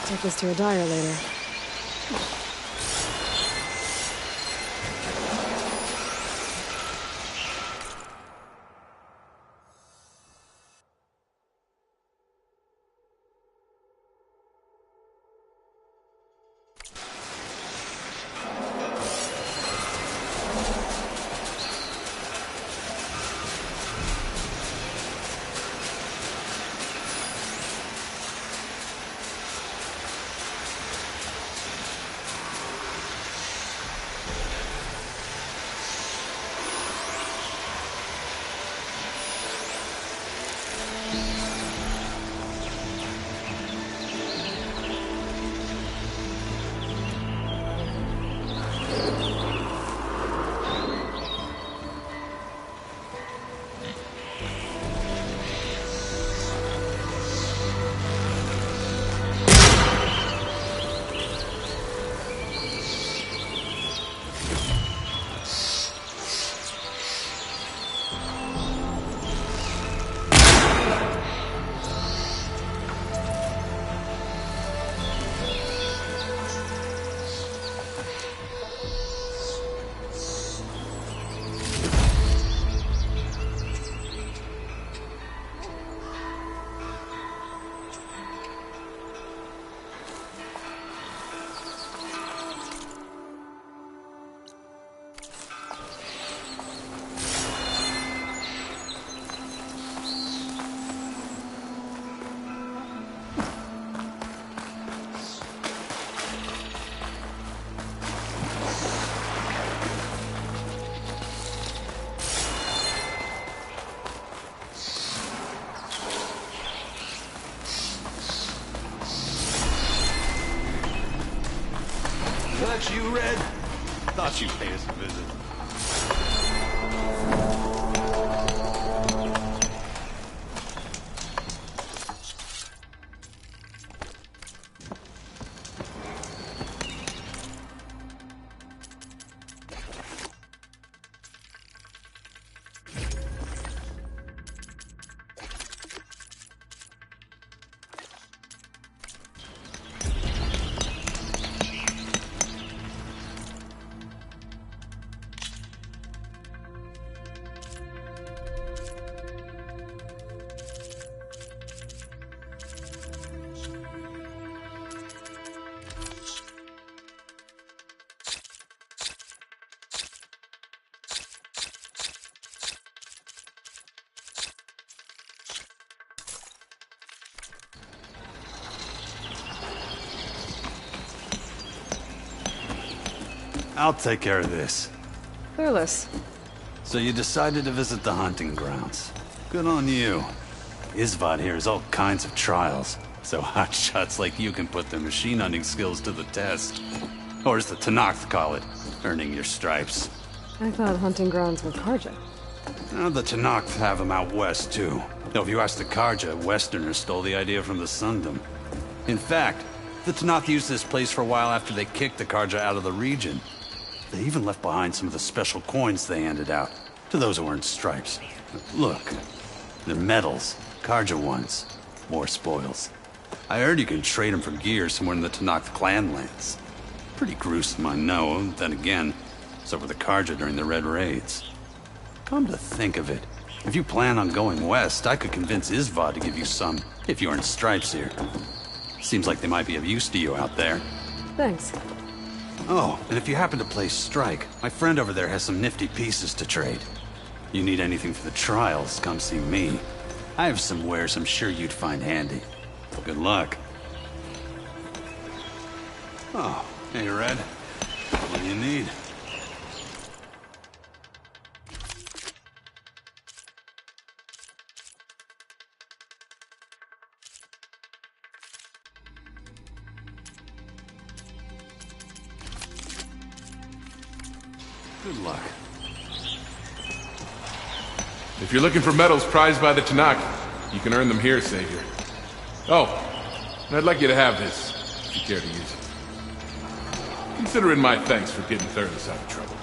Take this to a dyer later. That you, Red? Thought you'd pay us a visit. I'll take care of this. Fearless. So you decided to visit the hunting grounds. Good on you. Isvad here has all kinds of trials, so hotshots like you can put their machine hunting skills to the test. Or as the Tenakth call it, earning your stripes. I thought hunting grounds were Karja. Now, the Tenakth have them out west, too. Though if you ask the Karja, Westerners stole the idea from the Sundom. In fact, the Tenakth used this place for a while after they kicked the Karja out of the region. They even left behind some of the special coins they handed out, to those who earned stripes. Look, they're medals, Karja ones. More spoils. I heard you can trade them for gear somewhere in the Tenakth clan lands. Pretty gruesome, I know, then again, so were the Karja during the Red Raids. Come to think of it, if you plan on going west, I could convince Isvad to give you some, if you earn stripes here. Seems like they might be of use to you out there. Thanks. Oh, and if you happen to play Strike, my friend over there has some nifty pieces to trade. You need anything for the trials, come see me. I have some wares I'm sure you'd find handy. Good luck. Oh, hey, Red. What do you need? Good luck. If you're looking for medals prized by the Tanakh, you can earn them here, Savior. Oh, and I'd like you to have this, if you care to use it. Consider it my thanks for getting Thurles out of trouble.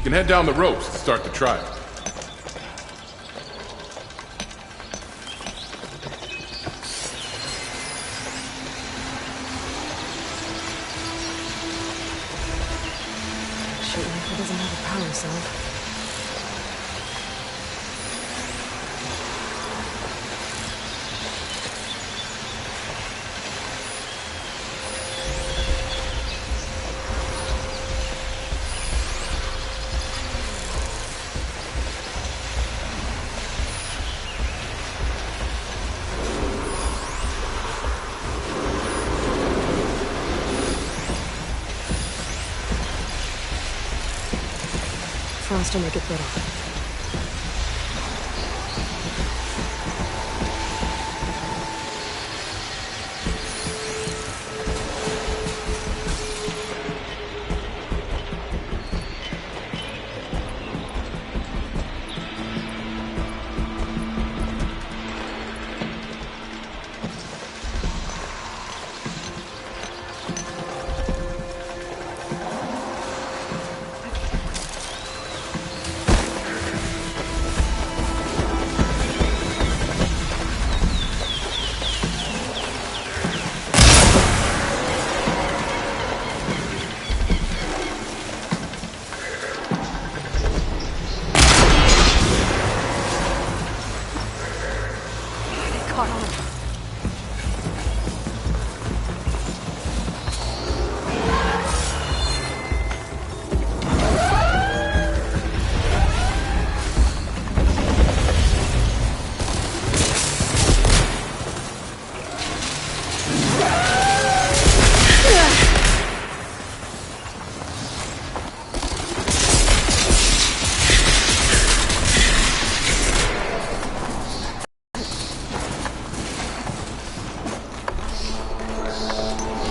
You can head down the ropes to start the trial. Shooting rifle doesn't have a power cell. Frost will make it brittle.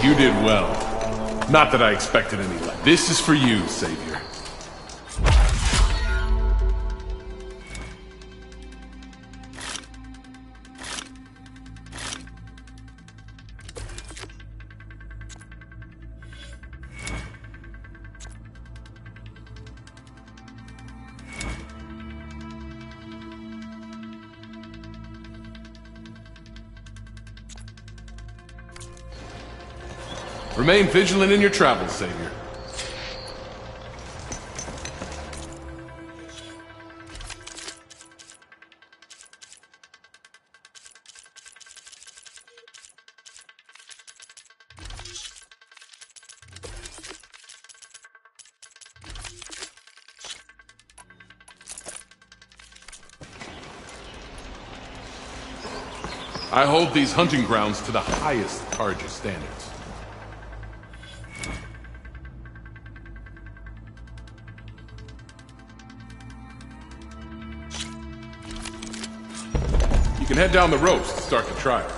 You did well. Not that I expected any less. This is for you, Savior. Remain vigilant in your travels, Savior. I hold these hunting grounds to the highest Karja standards. You can head down the ropes to start the trial.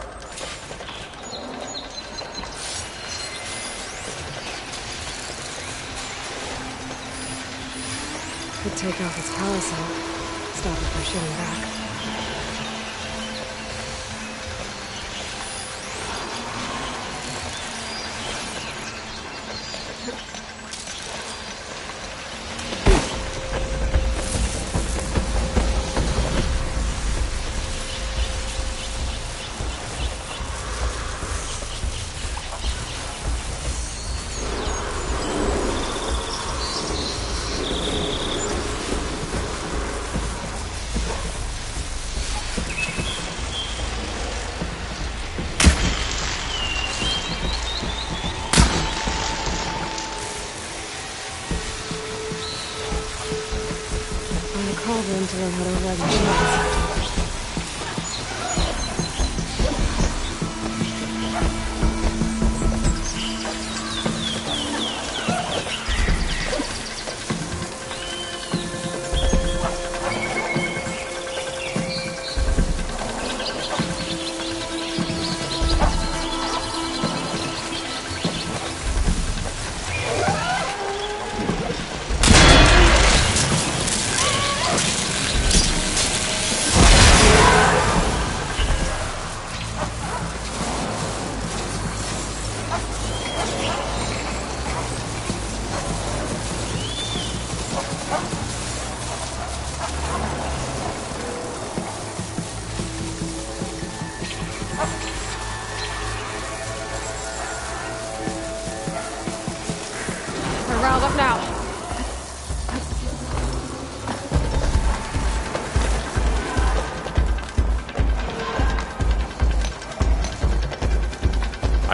Could take off its power cell. Stop it from shooting back. Called in to learn how to ride machines.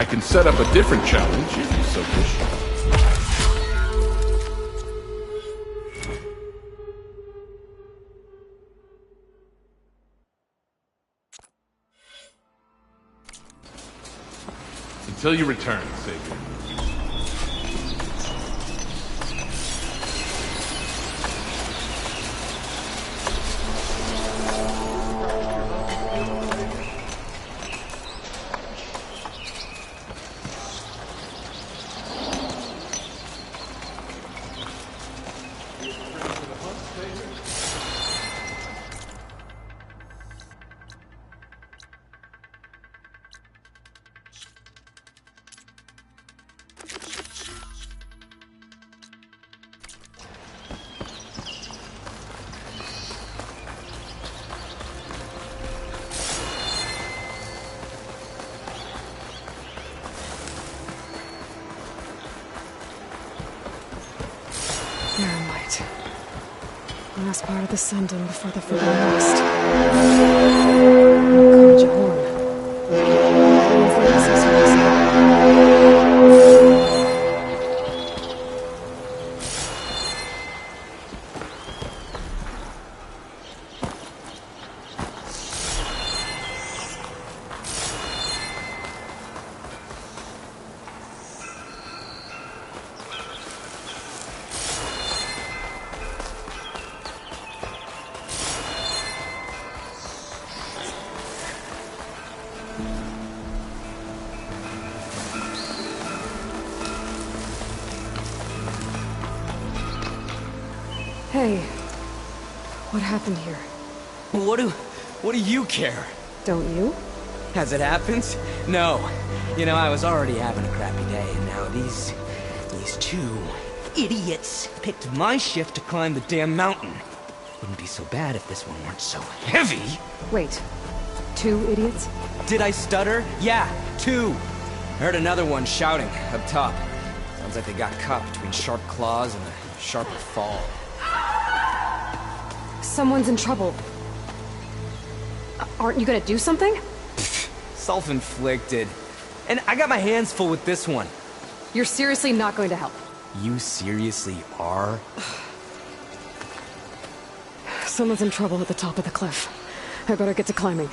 I can set up a different challenge if you so wish. Until you return, Savior. Aramite. Last part of the Sundom before the Forbidden West. Conjure horn. Means the access Hey, what happened here? What do you care? Don't you? As it happens? No. You know, I was already having a crappy day, and now these two idiots picked my shift to climb the damn mountain. Wouldn't be so bad if this one weren't so heavy. Wait, 2 idiots? Did I stutter? Yeah, 2. I heard another one shouting up top. Sounds like they got caught between sharp claws and a sharper fall. Someone's in trouble. Aren't you gonna do something? Self-inflicted. And I got my hands full with this one. You're seriously not going to help. You seriously are? Someone's in trouble at the top of the cliff. I better get to climbing.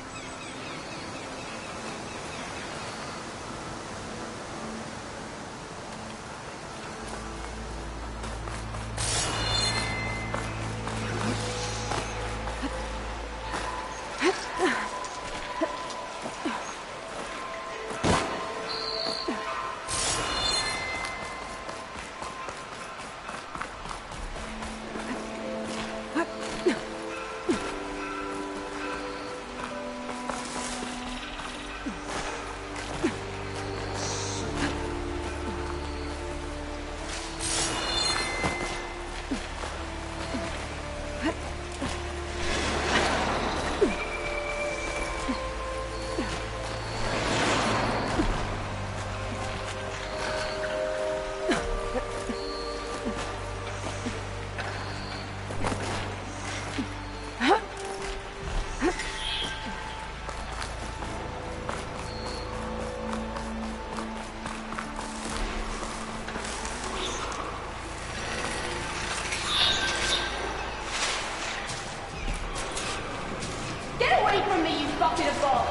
Get away from me, you bucket of balls!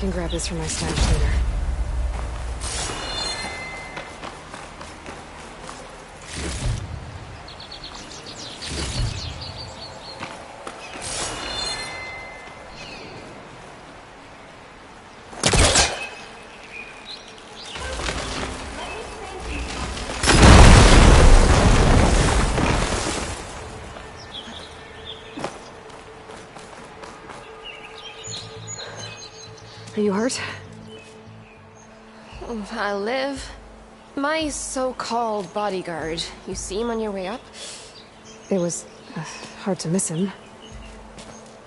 can grab this from my stash later. Are you hurt? I live. My so-called bodyguard. You see him on your way up? It was hard to miss him.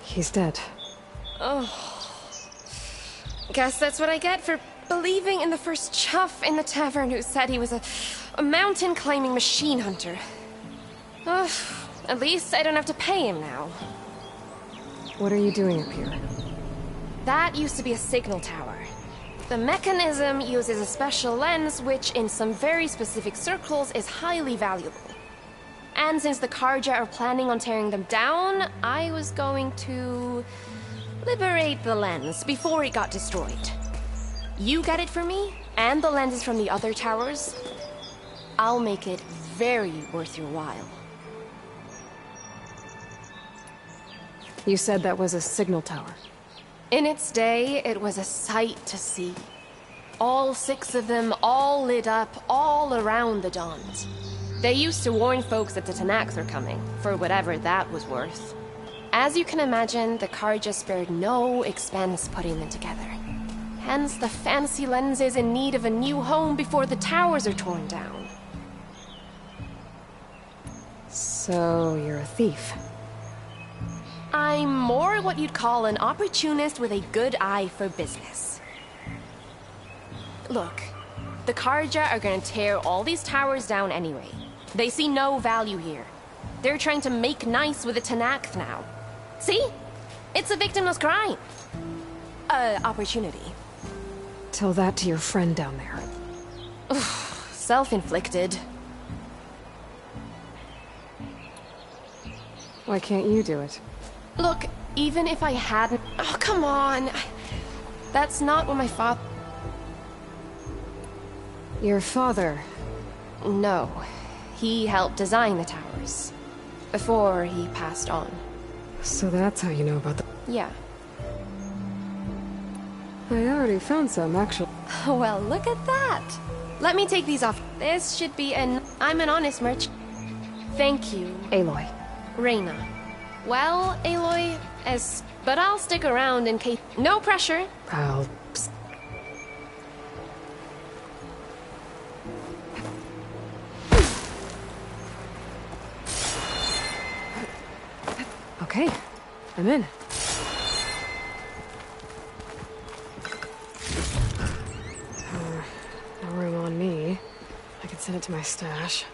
He's dead. Oh. Guess that's what I get for believing in the first chuff in the tavern who said he was a mountain-climbing machine hunter. Ugh. At least I don't have to pay him now. What are you doing up here? That used to be a signal tower. The mechanism uses a special lens which, in some very specific circles, is highly valuable. And since the Karja are planning on tearing them down, I was going to liberate the lens before it got destroyed. You get it for me, and the lenses from the other towers. I'll make it very worth your while. You said that was a signal tower. In its day, it was a sight to see. All 6 of them, all lit up, all around the Dons. They used to warn folks that the Tanakhs were coming, for whatever that was worth. As you can imagine, the Karja spared no expense putting them together. Hence the fancy lenses in need of a new home before the towers are torn down. So, you're a thief. I'm more what you'd call an opportunist with a good eye for business. Look, the Karja are gonna tear all these towers down anyway. They see no value here. They're trying to make nice with the Tanakh now. See? It's a victimless crime. Opportunity. Tell that to your friend down there. Self-inflicted. Why can't you do it? Look, even if I hadn't... Oh, come on. That's not what my father... Your father? No. He helped design the towers. Before he passed on. So that's how you know about the... Yeah. I already found some, actually. Well, look at that. Let me take these off. This should be an... I'm an honest merchant. Thank you. Aloy. Reyna. Well, Aloy, but I'll stick around in case... No pressure. I'll... Okay, I'm in. No room on me. I can send it to my stash.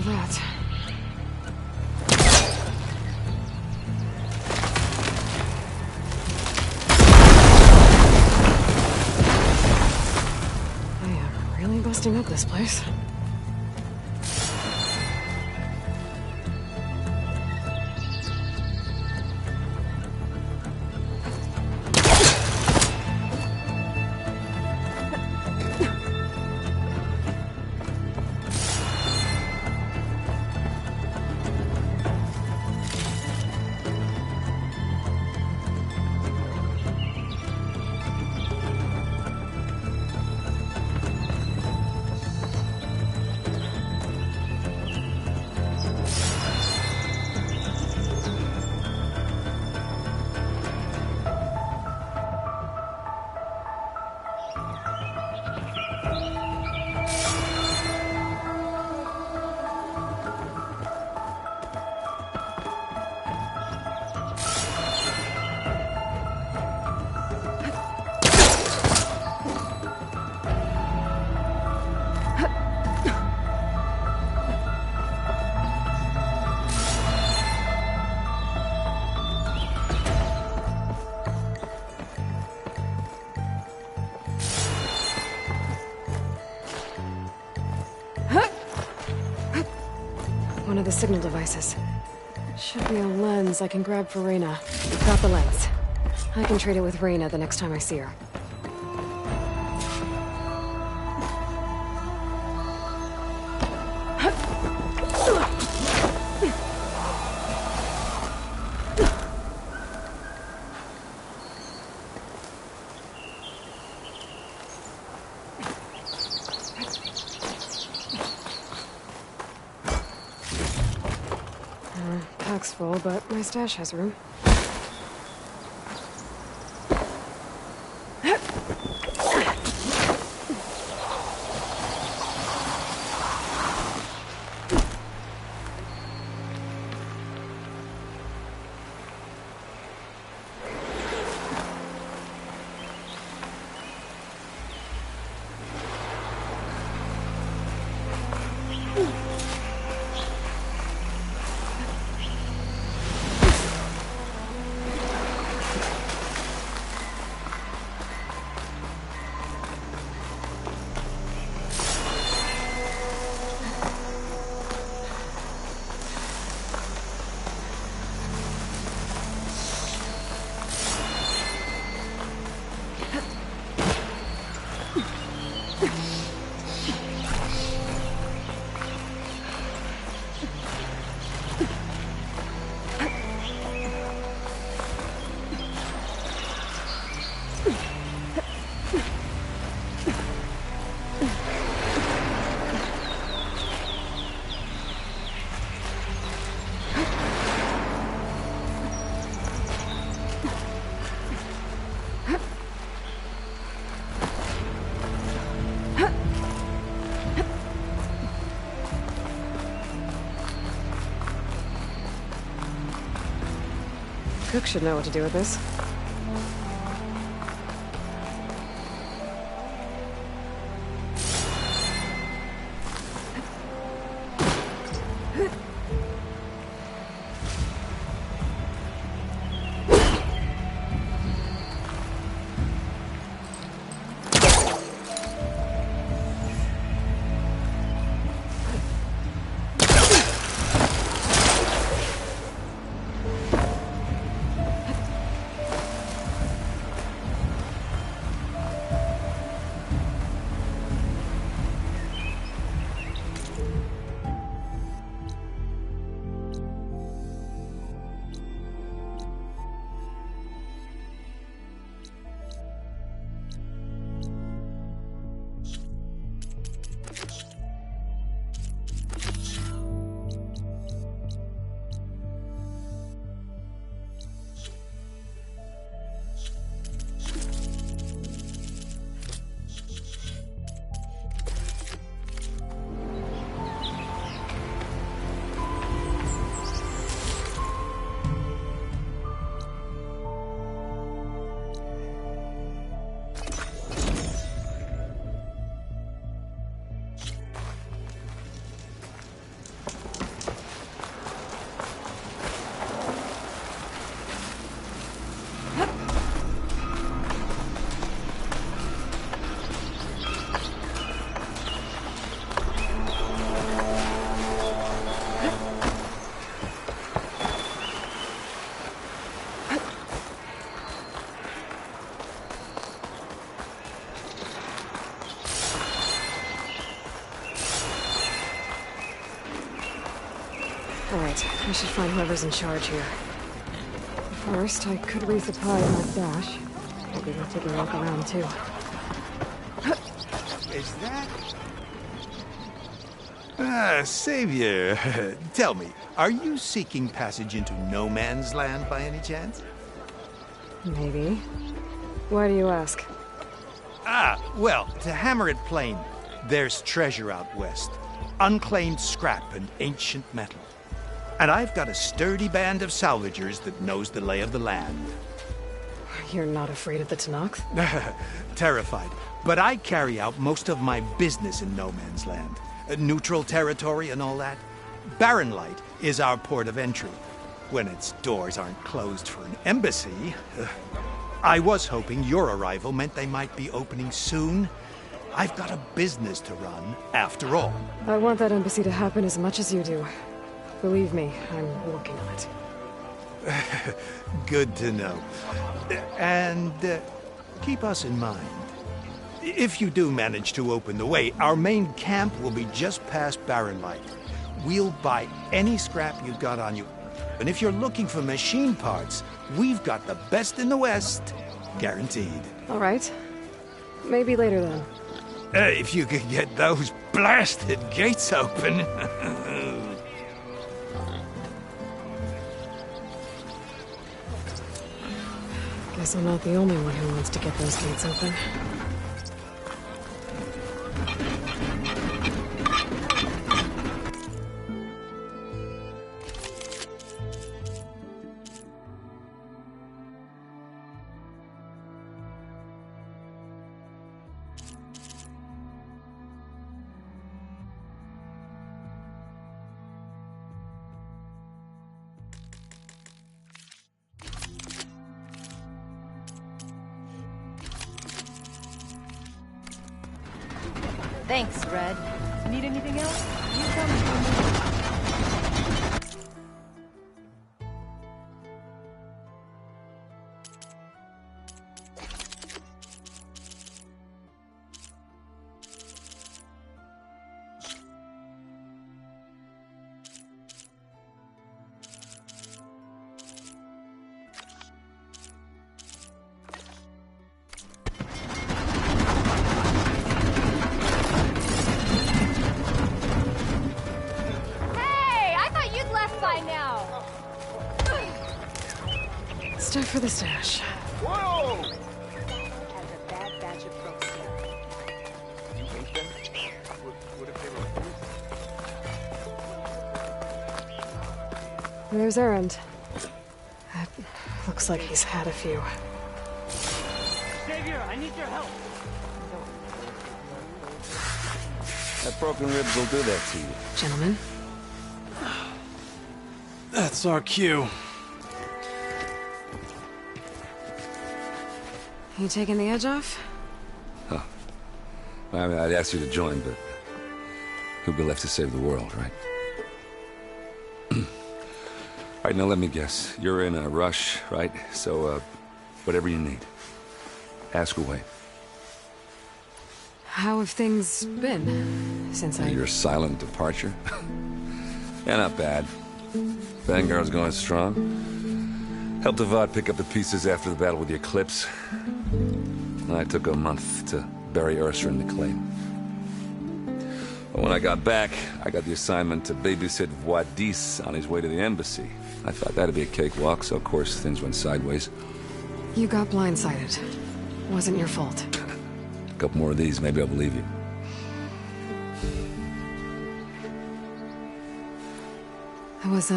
That. I am really busting up this place. the signal devices. Should be a lens I can grab for Reyna. Got the lens. I can trade it with Reyna the next time I see her. Pack's full, but my stash has room. Cook should know what to do with this. Alright, I should find whoever's in charge here. First, I could resupply my stash. Maybe we'll take a walk around too. Is that? Savior, tell me, are you seeking passage into no man's land by any chance? Maybe. Why do you ask? Well, to hammer it plain, there's treasure out west. Unclaimed scrap and ancient metal. And I've got a sturdy band of salvagers that knows the lay of the land. You're not afraid of the Tanakh? Terrified. But I carry out most of my business in no man's land. Neutral territory and all that. Barren Light is our port of entry. When its doors aren't closed for an embassy. I was hoping your arrival meant they might be opening soon. I've got a business to run, after all. I want that embassy to happen as much as you do. Believe me, I'm working on it. Good to know. And keep us in mind. If you do manage to open the way, our main camp will be just past Barren Light. We'll buy any scrap you've got on you. And if you're looking for machine parts, we've got the best in the West. Guaranteed. All right. Maybe later then. If you could get those blasted gates open. Guess I'm not the only one who wants to get those gates open. Thanks, Red. Need anything else? You tell me. Stuff for the stash. Whoa! Has a bad batch of folks here. You hate them? What if they refuse? There's Errand. That looks like he's had a few. Xavier, I need your help. That broken ribs will do that to you. Gentlemen. That's our cue. You taking the edge off? Huh. I mean, I'd ask you to join, but who'd be left to save the world, right? All right, now let me guess. You're in a rush, right? So, whatever you need, ask away. How have things been since Your silent departure? Yeah, not bad. Vanguard's going strong. Helped Avad pick up the pieces after the battle with the Eclipse. I took a month to bury Ursa in the claim. But when I got back, I got the assignment to babysit Wadis on his way to the embassy. I thought that'd be a cakewalk, so of course things went sideways. You got blindsided. Wasn't your fault. A couple more of these, maybe I'll believe you. I was,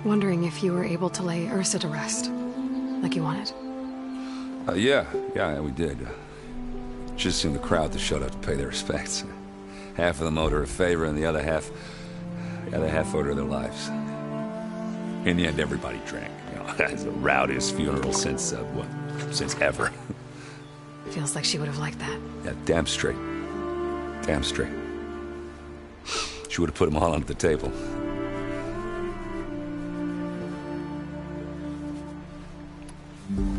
wondering if you were able to lay Ursa to rest, like you wanted. Yeah, we did. Just seemed the crowd that showed up to pay their respects. Half of them owed her a favor, and the other half owed her their lives. In the end, everybody drank. You know, it's the rowdiest funeral since ever. Feels like she would have liked that. Yeah, damn straight. Damn straight. She would have put them all onto the table.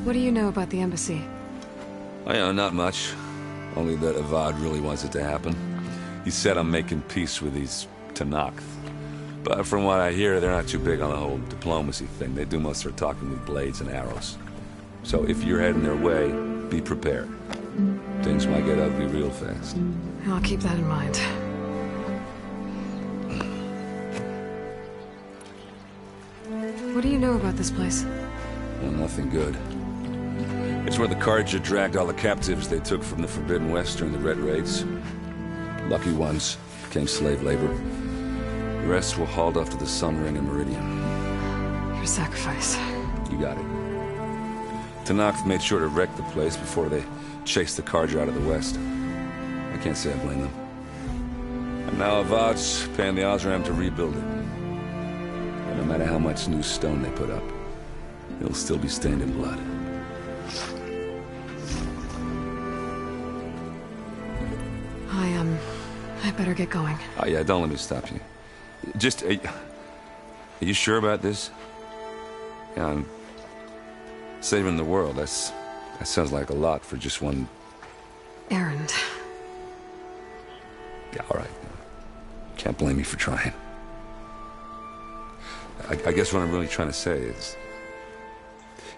What do you know about the embassy? Oh, yeah, not much. Only that Avad really wants it to happen. He said I'm making peace with these Tanakh. But from what I hear, they're not too big on the whole diplomacy thing. They do most of their talking with blades and arrows. So if you're heading their way, be prepared. Things might get ugly real fast. I'll keep that in mind. What do you know about this place? Well, nothing good. It's where the Carja dragged all the captives they took from the Forbidden West during the Red Raids. Lucky ones became slave labor. The rest were hauled off to the Sun Ring and Meridian. Your sacrifice. You got it. Tanakh made sure to wreck the place before they chased the Carja out of the West. I can't say I blame them. And now Avad's paying the Osram to rebuild it. And no matter how much new stone they put up, it'll still be stained in blood. I better get going. Oh yeah, don't let me stop you. Just, are you sure about this? Yeah, I'm saving the world. That sounds like a lot for just one... Errand. Yeah, all right. Can't blame me for trying. I guess what I'm really trying to say is,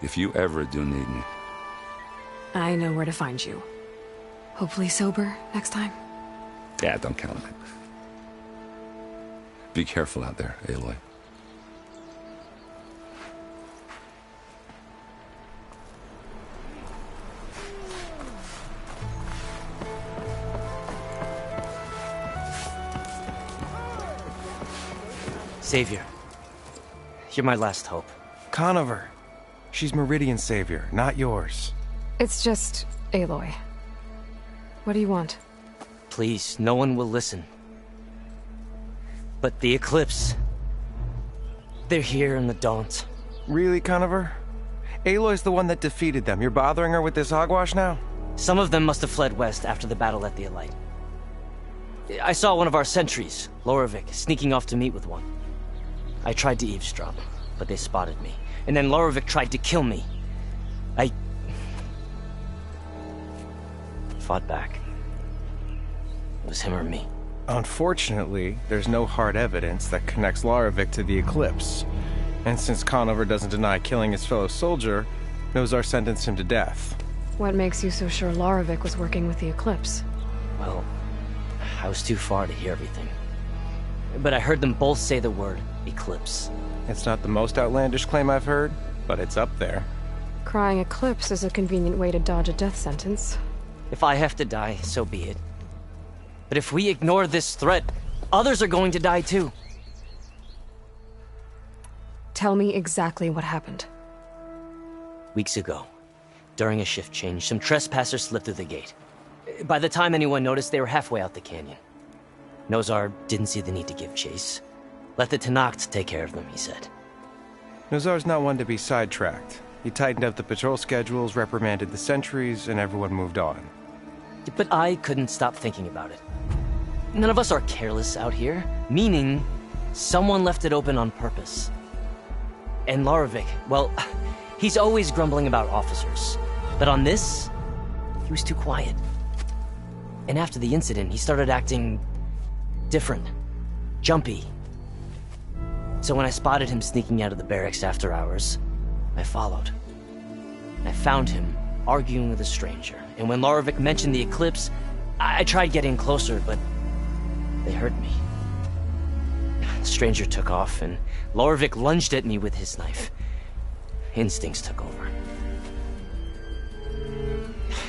if you ever do need me... I know where to find you. Hopefully sober next time. Yeah, don't count on it. Be careful out there, Aloy. Savior. You're my last hope. Conover. She's Meridian's savior, not yours. It's just Aloy. What do you want? Please, no one will listen. But the Eclipse... they're here in the Daunt. Really, Conover? Aloy's the one that defeated them. You're bothering her with this hogwash now? Some of them must have fled west after the battle at the Elite. I saw one of our sentries, Loravik, sneaking off to meet with one. I tried to eavesdrop, but they spotted me. And then Loravik tried to kill me. I fought back. It was him or me. Unfortunately, there's no hard evidence that connects Loravik to the Eclipse. And since Conover doesn't deny killing his fellow soldier, Nozar sentenced him to death. What makes you so sure Loravik was working with the Eclipse? Well, I was too far to hear everything. But I heard them both say the word Eclipse. It's not the most outlandish claim I've heard, but it's up there. Crying Eclipse is a convenient way to dodge a death sentence. If I have to die, so be it. But if we ignore this threat, others are going to die too. Tell me exactly what happened. Weeks ago, during a shift change, some trespassers slipped through the gate. By the time anyone noticed, they were halfway out the canyon. Nozar didn't see the need to give chase. Let the Tenakth take care of them, he said. Nozar's not one to be sidetracked. He tightened up the patrol schedules, reprimanded the sentries, and everyone moved on. But I couldn't stop thinking about it. None of us are careless out here, meaning someone left it open on purpose. And Loravik, well, he's always grumbling about officers. But on this, he was too quiet. And after the incident, he started acting different, jumpy. So when I spotted him sneaking out of the barracks after hours, I followed. I found him arguing with a stranger. And when Loravik mentioned the Eclipse, I tried getting closer, but they heard me. The stranger took off, and Loravik lunged at me with his knife. Instincts took over.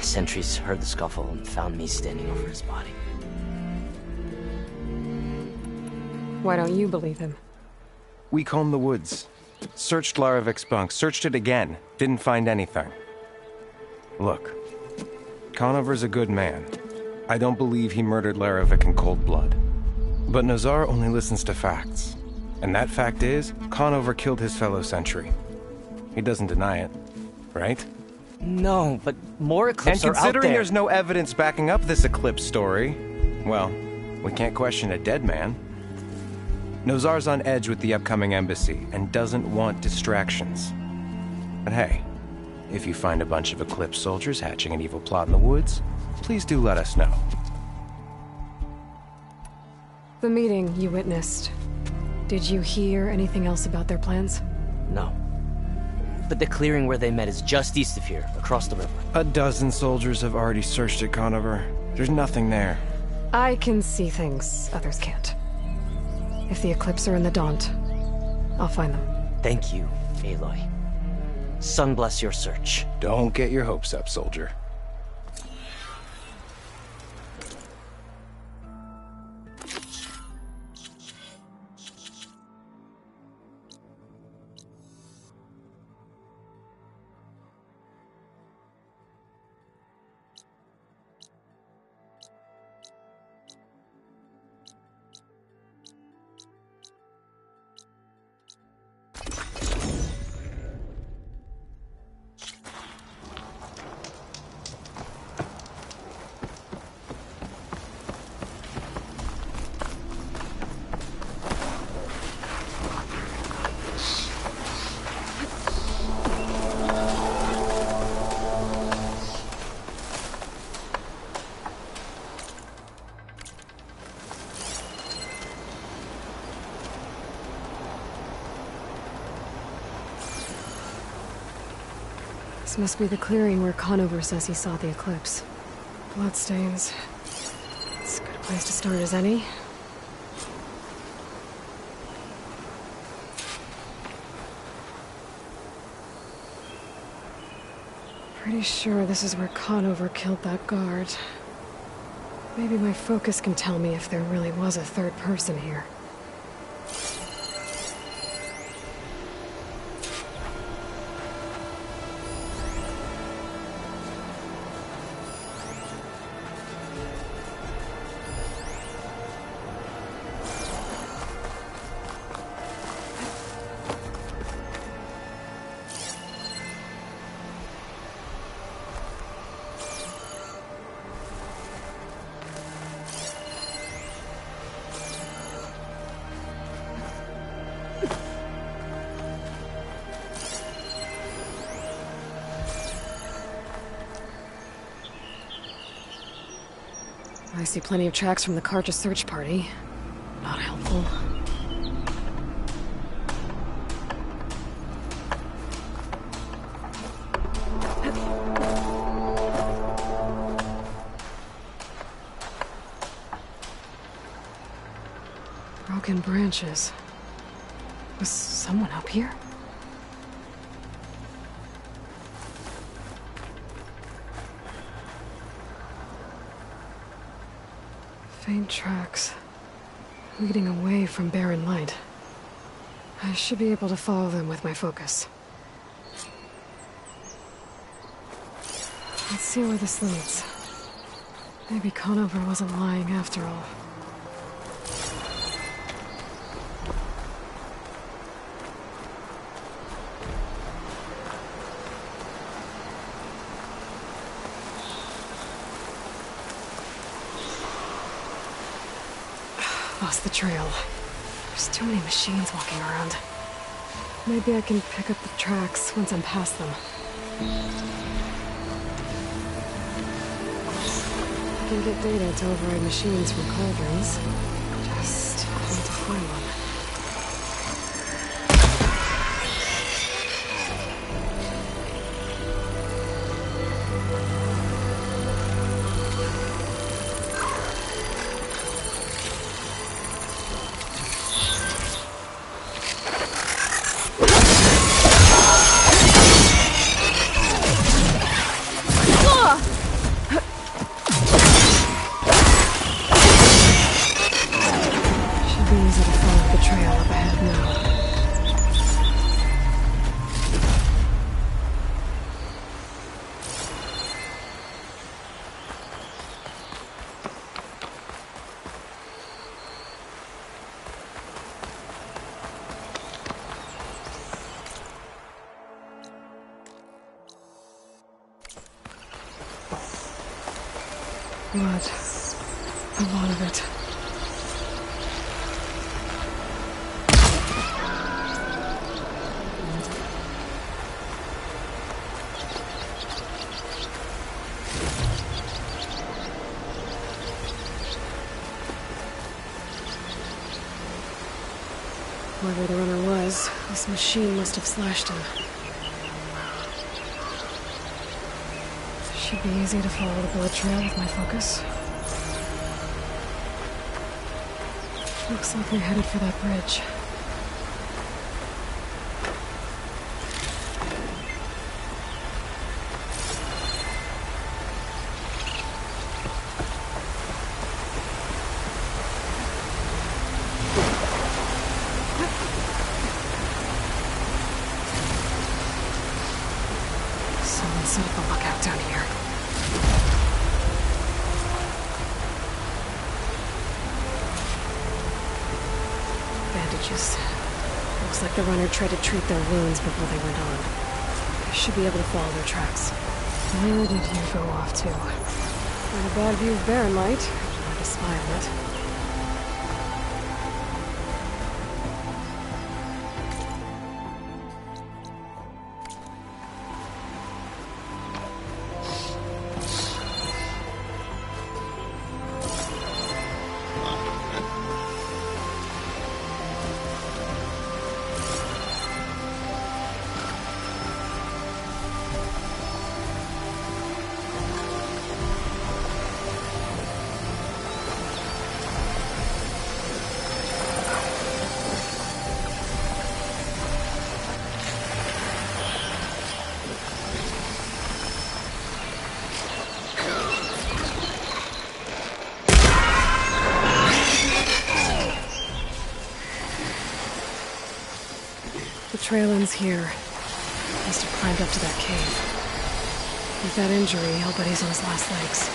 Sentries heard the scuffle and found me standing over his body. Why don't you believe him? We combed the woods. Searched Laravik's bunk, searched it again. Didn't find anything. Look, Conover's a good man. I don't believe he murdered Laravik in cold blood. But Nozar only listens to facts. And that fact is, Conover killed his fellow sentry. He doesn't deny it, right? No, but more Eclipse And are out considering there. there's no evidence backing up this Eclipse story, well, we can't question a dead man. Nozar's on edge with the upcoming embassy and doesn't want distractions. But hey, if you find a bunch of Eclipse soldiers hatching an evil plot in the woods, please do let us know. The meeting you witnessed. Did you hear anything else about their plans? No. But the clearing where they met is just east of here, across the river. A dozen soldiers have already searched it, Conover. There's nothing there. I can see things others can't. If the Eclipse are in the Daunt, I'll find them. Thank you, Aloy. Sun bless your search. Don't get your hopes up, soldier. This must be the clearing where Conover says he saw the eclipse. Bloodstains. It's a good place to start as any. Pretty sure this is where Conover killed that guard. Maybe my focus can tell me if there really was a third person here. I see plenty of tracks from the Karja search party. Not helpful. Broken branches. Was someone up here? Faint tracks, leading away from barren light. I should be able to follow them with my focus. Let's see where this leads. Maybe Conover wasn't lying after all. Lost the trail. There's too many machines walking around. Maybe I can pick up the tracks once I'm past them. I can get data to override machines from cauldrons. Just need to find one. Blood. A lot of it. Whoever the runner was, this machine must have slashed him. Should be easy to follow the blood trail with my focus. Looks like we're headed for that bridge. Someone set up a lookout down here. Bandages. Looks like the runner tried to treat their wounds before they went on. I should be able to follow their tracks. Where did you go off to? Not a bad view of barren light. Hard to spy on it. The trail ends here. Must have climbed up to that cave. With that injury, I'll bet he's on his last legs.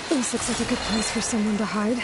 This looks like a good place for someone to hide.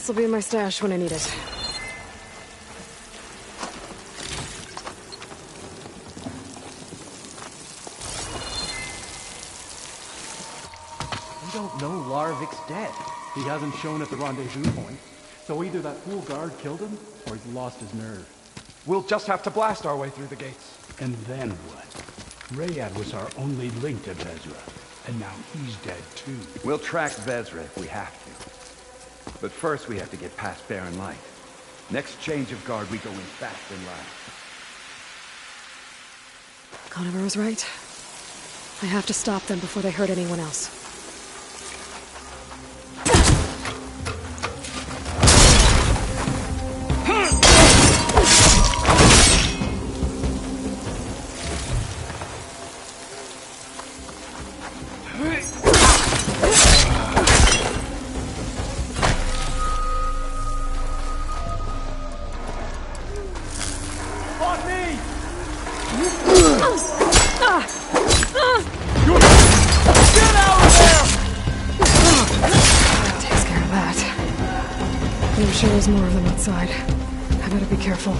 This'll be in my stash when I need it. We don't know Larvik's dead. He hasn't shown at the rendezvous point. So either that fool guard killed him, or he's lost his nerve. We'll just have to blast our way through the gates. And then what? Rayad was our only link to Vezra, and now he's dead too. We'll track Vezra if we have to. But first we have to get past Barren Light. Next change of guard, we go in fast and loud. Conover was right. I have to stop them before they hurt anyone else. I'm sure there's more of them outside. I better be careful.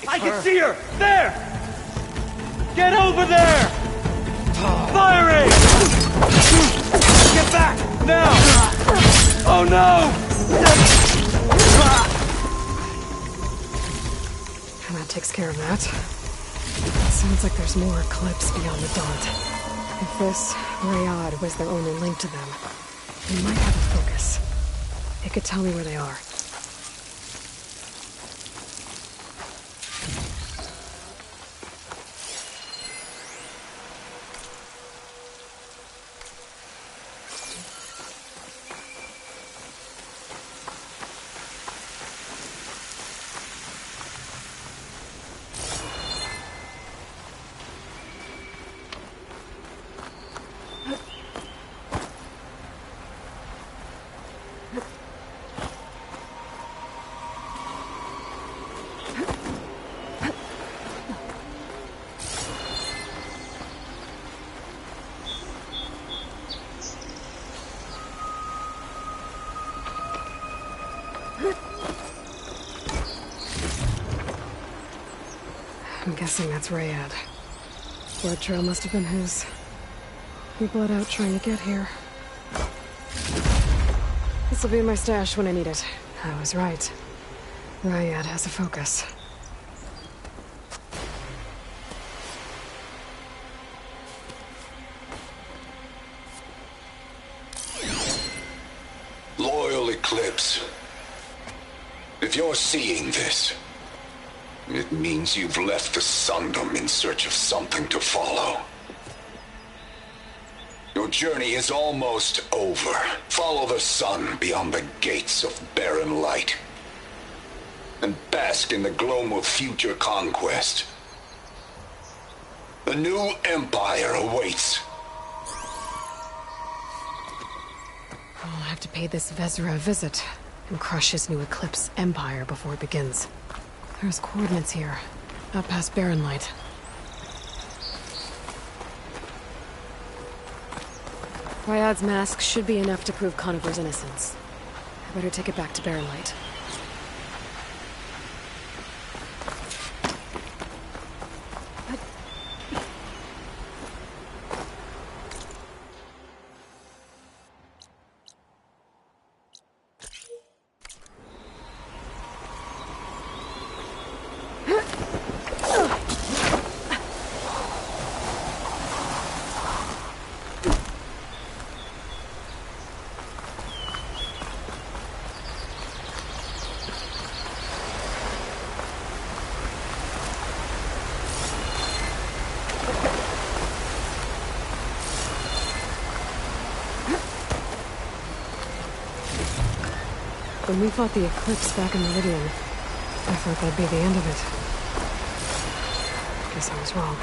I can see her! There! Get over there! Firing! Get back! Now! Oh no! And that takes care of that. Sounds like there's more clips beyond the Daunt. If this Rayad was their only link to them, they might have a focus. It could tell me where they are. Guessing that's Rayad. Blood trail must have been his. He bled out trying to get here. This'll be in my stash when I need it. I was right. Rayad has a focus. Loyal Eclipse. If you're seeing this, it means you've left the Sundom in search of something to follow. Your journey is almost over. Follow the sun beyond the gates of barren light. And bask in the gloam of future conquest. The new empire awaits. I'll have to pay this Vezra a visit and crush his new Eclipse empire before it begins. There's coordinates here, out past Barren Light. Ryad's mask should be enough to prove Conover's innocence. I better take it back to Barren Light. When we fought the Eclipse back in Meridian, I thought that'd be the end of it. Guess I was wrong.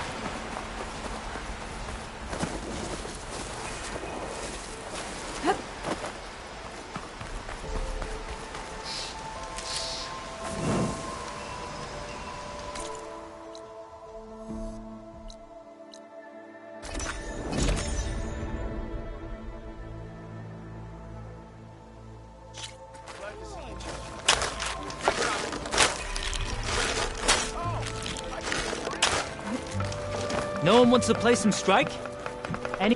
No one wants to play some strike? Any...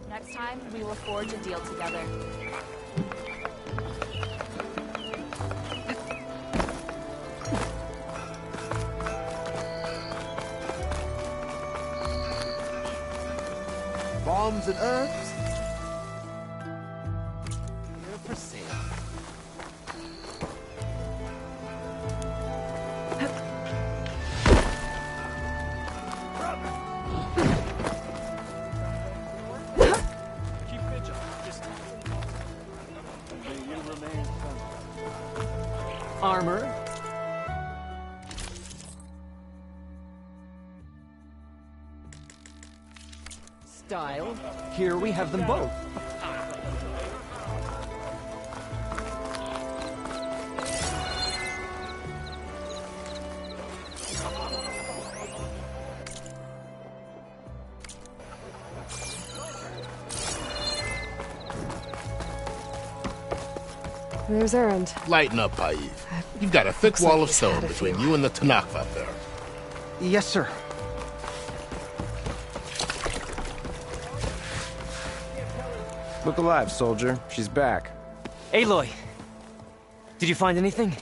Next time, we will forge a deal together. Bombs and herbs? Here for sale. Keep vigil. Armor. Style. Here we have them both. There's Erend. Lighten up, Paiv. You've got a thick wall of stone between you and the Tanakh up there. Yes, sir. Look alive, soldier. She's back. Aloy! Did you find anything?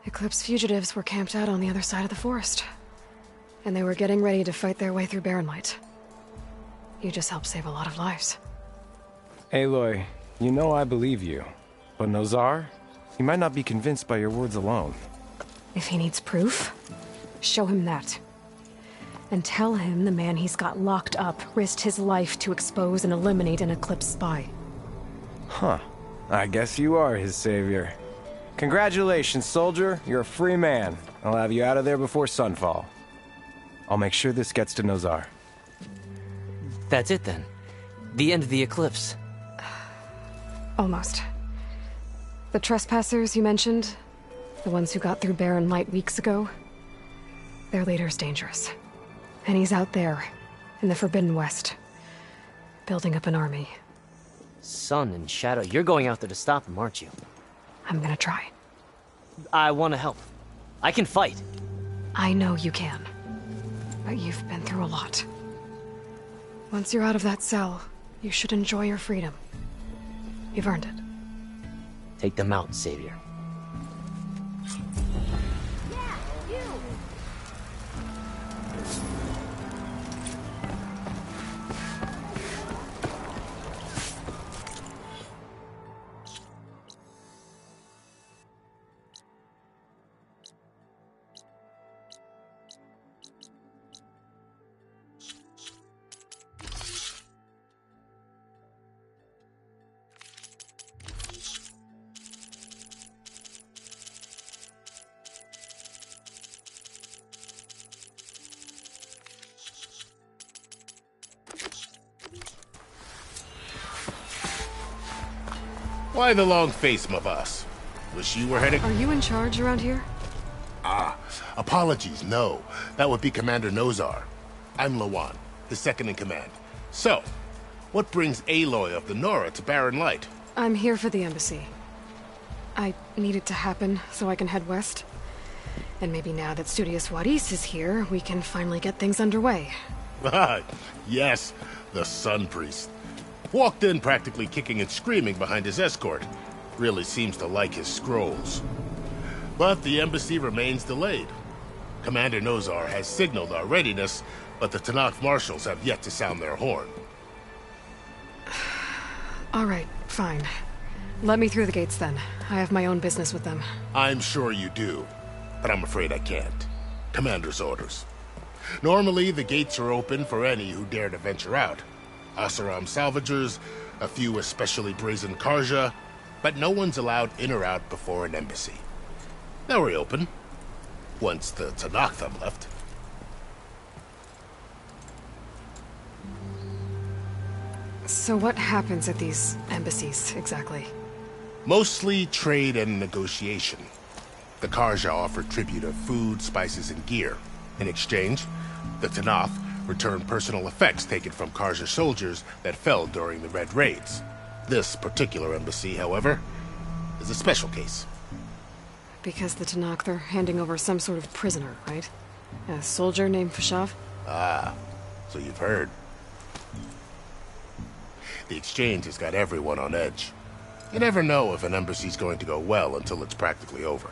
Eclipse fugitives were camped out on the other side of the forest. And they were getting ready to fight their way through Barren Light. You just helped save a lot of lives. Aloy, you know I believe you. But Nozar? He might not be convinced by your words alone. If he needs proof, show him that. And tell him the man he's got locked up risked his life to expose and eliminate an Eclipse spy. Huh. I guess you are his savior. Congratulations, soldier. You're a free man. I'll have you out of there before sunfall. I'll make sure this gets to Nozar. That's it then. The end of the Eclipse. Almost. The trespassers you mentioned, the ones who got through Barren Light weeks ago, their leader's dangerous. And he's out there, In the Forbidden West. Building up an army. Sun and Shadow, you're going out there to stop them, aren't you? I'm gonna try. I want to help. I can fight. I know you can. But you've been through a lot. Once you're out of that cell, you should enjoy your freedom. You've earned it. Take them out, Savior. Why the long face, my boss? Wish you were heading... Are you in charge around here? Ah, apologies, no. That would be Commander Nozar. I'm Lawan, his second in command. So, what brings Aloy of the Nora to Barren Light? I'm here for the embassy. I need it to happen so I can head west. And maybe now that Studious Wadis is here, we can finally get things underway. Ah, yes, the Sun Priest. Walked in practically kicking and screaming behind his escort. Really seems to like his scrolls. But the embassy remains delayed. Commander Nozar has signaled our readiness, but the Tanakh marshals have yet to sound their horn. All right, fine. Let me through the gates then. I have my own business with them. I'm sure you do, but I'm afraid I can't. Commander's orders. Normally, the gates are open for any who dare to venture out. Asaram salvagers, a few especially brazen Karja, but no one's allowed in or out before an embassy. They'll reopen, once the Tanakh have left. So what happens at these embassies, exactly? Mostly trade and negotiation. The Karja offer tribute of food, spices, and gear. In exchange, the Tanakh return personal effects taken from Karja soldiers that fell during the Red Raids. This particular embassy, however, is a special case. Because the Tanakh, they're handing over some sort of prisoner, right? A soldier named Fashav? Ah, so you've heard. The exchange has got everyone on edge. You never know if an embassy's going to go well until it's practically over.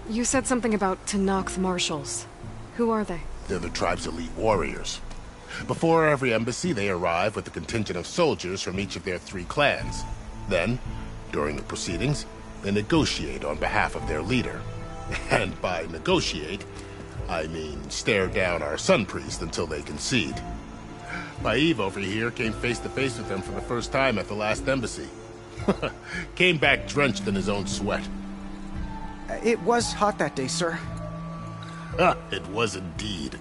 You said something about Tanakh marshals. Who are they? They're the tribe's elite warriors. Before every embassy, they arrive with a contingent of soldiers from each of their 3 clans. Then, during the proceedings, they negotiate on behalf of their leader. And by negotiate, I mean stare down our Sun Priest until they concede. Baive over here came face to face with them for the first time at the last embassy. Came back drenched in his own sweat. It was hot that day, sir. It was indeed.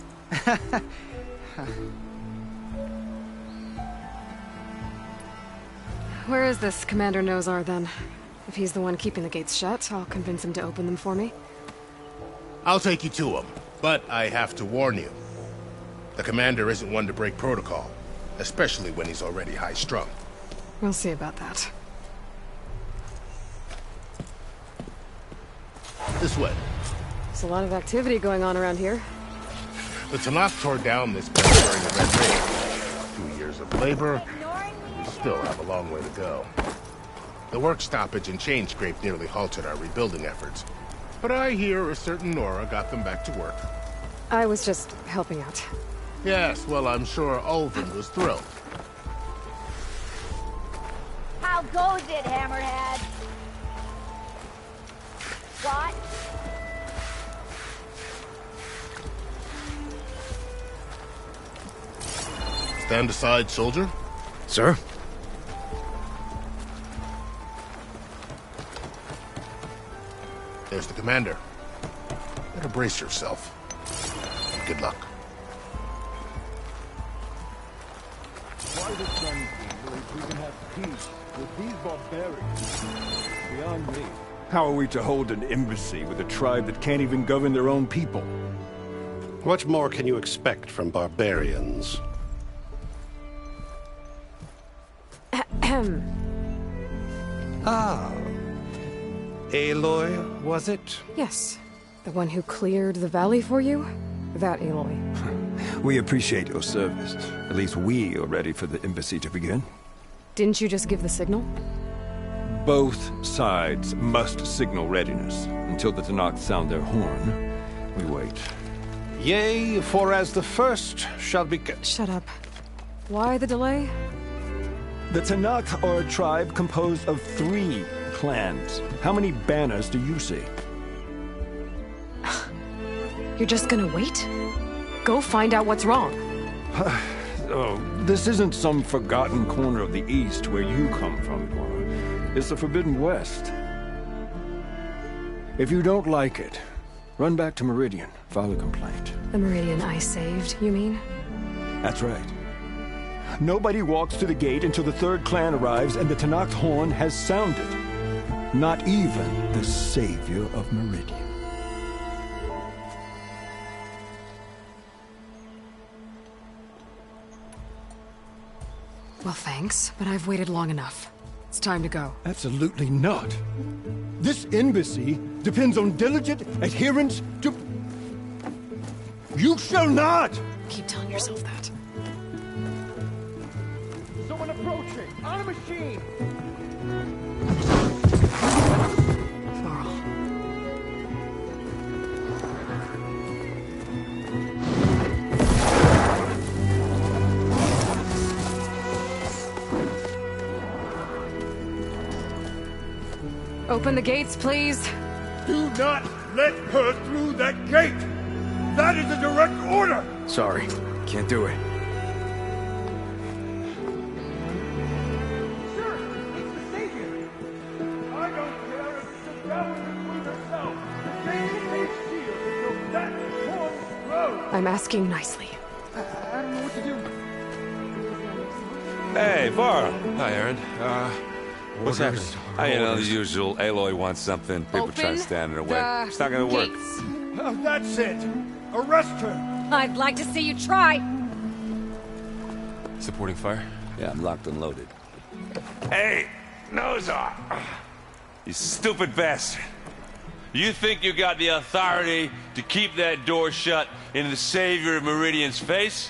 Where is this Commander Nozar, then? If he's the one keeping the gates shut, I'll convince him to open them for me. I'll take you to him, but I have to warn you. The commander isn't one to break protocol, especially when he's already high-strung. We'll see about that. This way. There's a lot of activity going on around here. The Tanakh tore down this place during the Red Raid. 2 years of labor, and we still have a long way to go. The work stoppage and chain scrape nearly halted our rebuilding efforts. But I hear a certain Nora got them back to work. I was just helping out. Yes, well, I'm sure Ulvin was thrilled. How goes it, Hammerhead? What? Stand aside, soldier. Sir? There's the commander. Better brace yourself. And good luck. Why the Sun if we can have peace with these barbarians? Beyond me. How are we to hold an embassy with a tribe that can't even govern their own people? What more can you expect from barbarians? Ah. Aloy, was it? Yes. The one who cleared the valley for you? That Aloy. We appreciate your service. At least we are ready for the embassy to begin. Didn't you just give the signal? Both sides must signal readiness. Until the Tanakh sound their horn, we wait. Yea, for as the first shall be... Shut up. Why the delay? The Tanakh are a tribe composed of 3 clans. How many banners do you see? You're just gonna wait? Go find out what's wrong. Oh, this isn't some forgotten corner of the East where you come from, Laura. It's the Forbidden West. If you don't like it, run back to Meridian, file a complaint. The Meridian I saved, you mean? That's right. Nobody walks to the gate until the 3rd clan arrives and the Tanakh's horn has sounded. Not even the savior of Meridian. Well, thanks, but I've waited long enough. It's time to go. Absolutely not. This embassy depends on diligent adherence to... You shall not! Keep telling yourself that. Someone approaching! On a machine! Open the gates, please. Do not let her through that gate! That is a direct order! Sorry, can't do it. Sir, it's the Savior! I don't care if it's a dowager queen herself! The gate remains sealed until that horn blows! I'm asking nicely. I don't know what to do. Hey, Vara. Hi, Aaron. What's happening? You know, the usual. Aloy wants something. People try to stand in her way. It's not gonna work. Oh, that's it! Arrest her! I'd like to see you try. Supporting fire? Yeah, I'm locked and loaded. Hey, Nozar! You stupid bastard. You think you got the authority to keep that door shut in the savior of Meridian's face?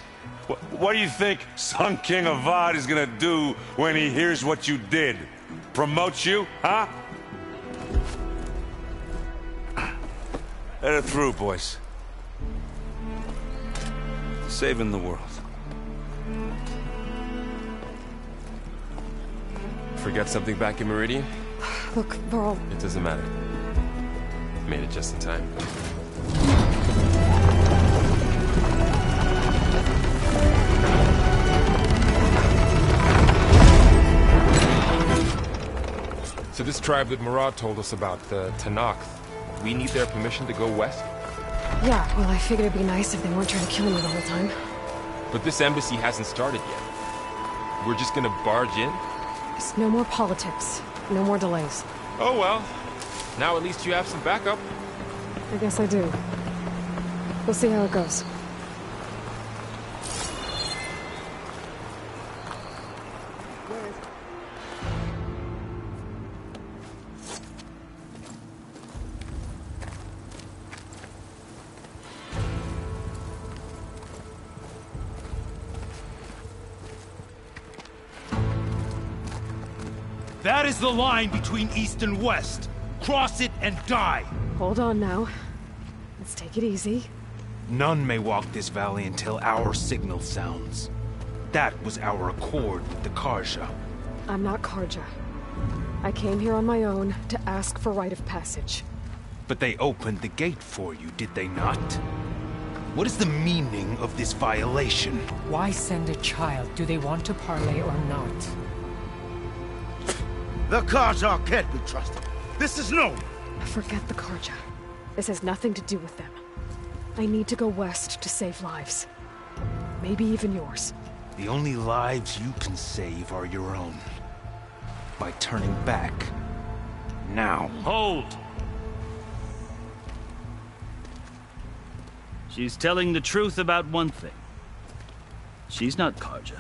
What do you think Sun King Avad is gonna do when he hears what you did? Promote you, huh? Let her through, boys. Saving the world. Forget something back in Meridian? Look, Burl. It doesn't matter. Made it just in time. So this tribe that Murad told us about, the Tanakh, we need their permission to go west? Yeah, well, I figured it'd be nice if they weren't trying to kill me the whole time. But this embassy hasn't started yet. We're just gonna barge in? Just no more politics. No more delays. Oh well. Now at least you have some backup. I guess I do. We'll see how it goes. That is the line between East and West. Cross it and die. Hold on now. Let's take it easy. None may walk this valley until our signal sounds. That was our accord with the Karja. I'm not Karja. I came here on my own to ask for rite of passage. But they opened the gate for you, did they not? What is the meaning of this violation? Why send a child? Do they want to parley or not? The Karja can't be trusted. This is known. Forget the Karja. This has nothing to do with them. I need to go west to save lives. Maybe even yours. The only lives you can save are your own. By turning back. Now. Hold! She's telling the truth about one thing. She's not Karja.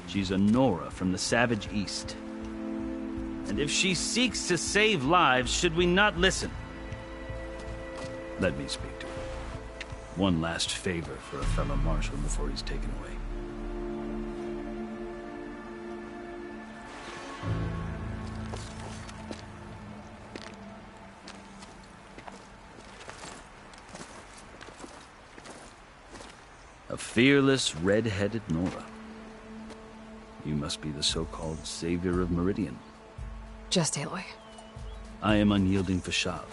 She's a Nora from the Savage East. And if she seeks to save lives, should we not listen? Let me speak to her. One last favor for a fellow marshal before he's taken away. A fearless, red-headed Nora. You must be the so-called savior of Meridian. Just Aloy. I am unyielding Fashav.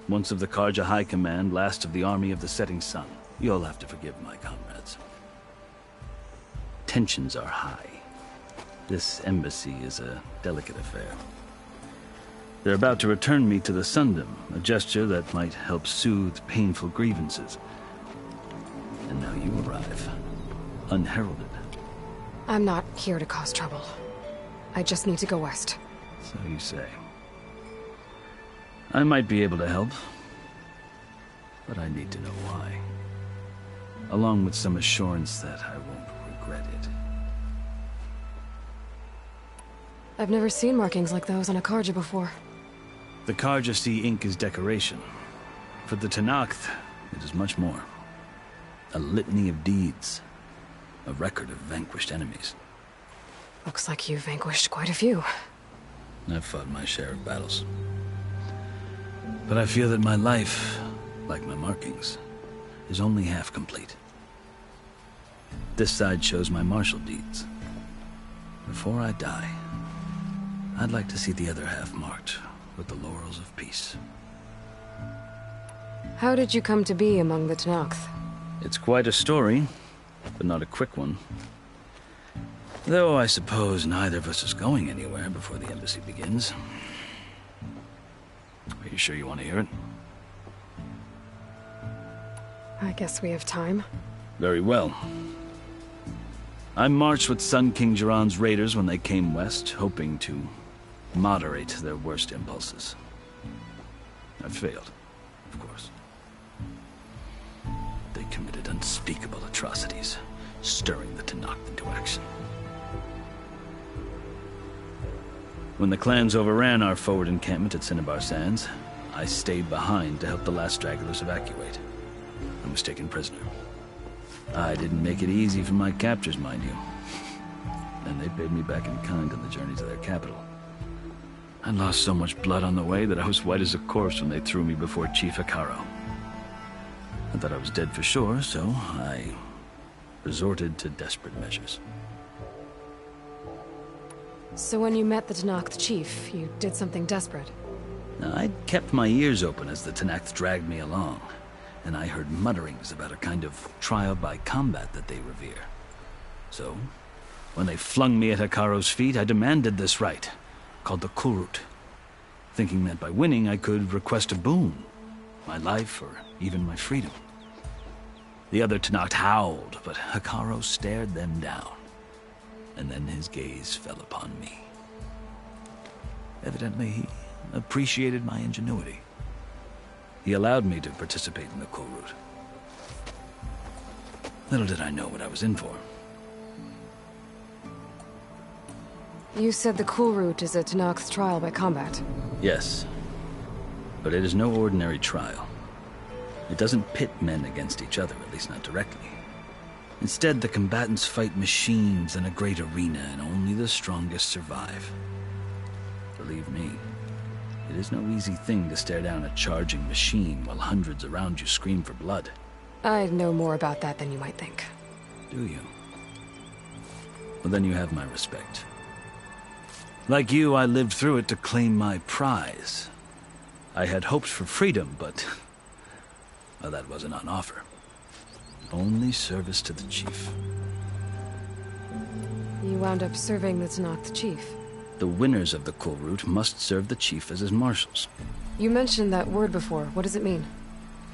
Once of the Karja High Command, last of the army of the setting sun. You'll have to forgive my comrades. Tensions are high. This embassy is a delicate affair. They're about to return me to the Sundom, a gesture that might help soothe painful grievances. And now you arrive, unheralded. I'm not here to cause trouble. I just need to go west. So you say. I might be able to help, but I need to know why. Along with some assurance that I won't regret it. I've never seen markings like those on a Karja before. The Karja see ink as decoration. For the Tenakth, it is much more. A litany of deeds. A record of vanquished enemies. Looks like you've vanquished quite a few. I've fought my share of battles. But I feel that my life, like my markings, is only half complete. This side shows my martial deeds. Before I die, I'd like to see the other half marked with the laurels of peace. How did you come to be among the Tenakth? It's quite a story, but not a quick one. Though I suppose neither of us is going anywhere before the embassy begins. Are you sure you want to hear it? I guess we have time. Very well. I marched with Sun King Jiran's raiders when they came west, hoping to moderate their worst impulses. I failed, of course. They committed unspeakable atrocities, stirring the Tenakth into action. When the clans overran our forward encampment at Cinnabar Sands, I stayed behind to help the last stragglers evacuate. I was taken prisoner. I didn't make it easy for my captors, mind you. And they paid me back in kind on the journey to their capital. I lost so much blood on the way that I was white as a corpse when they threw me before Chief Hekaro. I thought I was dead for sure, so I resorted to desperate measures. So when you met the Tenakth chief, you did something desperate? Now, I'd kept my ears open as the Tenakth dragged me along, and I heard mutterings about a kind of trial by combat that they revere. So, when they flung me at Hekaro's feet, I demanded this right, called the Kulrut, thinking that by winning I could request a boon, my life or even my freedom. The other Tenakth howled, but Hekaro stared them down. And then his gaze fell upon me. Evidently, he appreciated my ingenuity. He allowed me to participate in the Kulrut. Little did I know what I was in for. You said the Kulrut is a Tenakth trial by combat. Yes, but it is no ordinary trial. It doesn't pit men against each other, at least not directly. Instead, the combatants fight machines in a great arena, and only the strongest survive. Believe me, it is no easy thing to stare down a charging machine while hundreds around you scream for blood. I know more about that than you might think. Do you? Well, then you have my respect. Like you, I lived through it to claim my prize. I had hoped for freedom, but well, that wasn't on offer. Only service to the chief. You wound up serving the Tenakth chief. The winners of the Kulrut must serve the chief as his marshals. You mentioned that word before. What does it mean?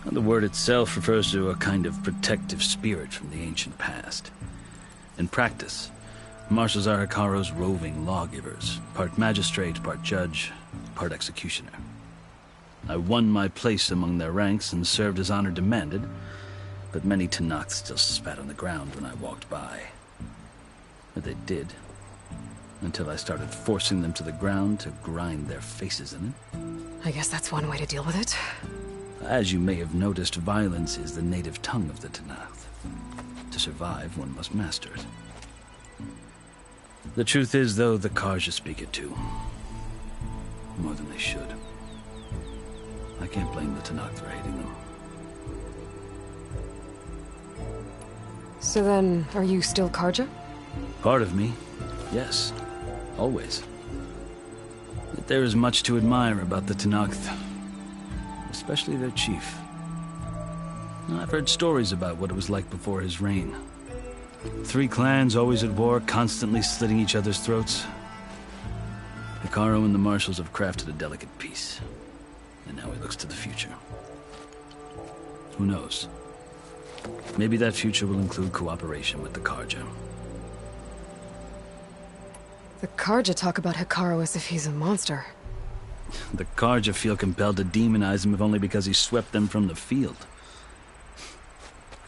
Well, the word itself refers to a kind of protective spirit from the ancient past. In practice, marshals are Hekaro's roving lawgivers, part magistrate, part judge, part executioner. I won my place among their ranks and served as honor demanded, but many Tanakhs still spat on the ground when I walked by. But they did, until I started forcing them to the ground to grind their faces in it. I guess that's one way to deal with it. As you may have noticed, violence is the native tongue of the Tanakh. To survive, one must master it. The truth is, though, the Karja speak it too. More than they should. I can't blame the Tanakh for hating them. So then, are you still Karja? Part of me, yes. Always. But there is much to admire about the Tanakh, especially their chief. I've heard stories about what it was like before his reign. 3 clans always at war, constantly slitting each other's throats. Hekarro and the marshals have crafted a delicate peace, and now he looks to the future. Who knows? Maybe that future will include cooperation with the Karja. The Karja talk about Hekarro as if he's a monster. The Karja feel compelled to demonize him if only because he swept them from the field.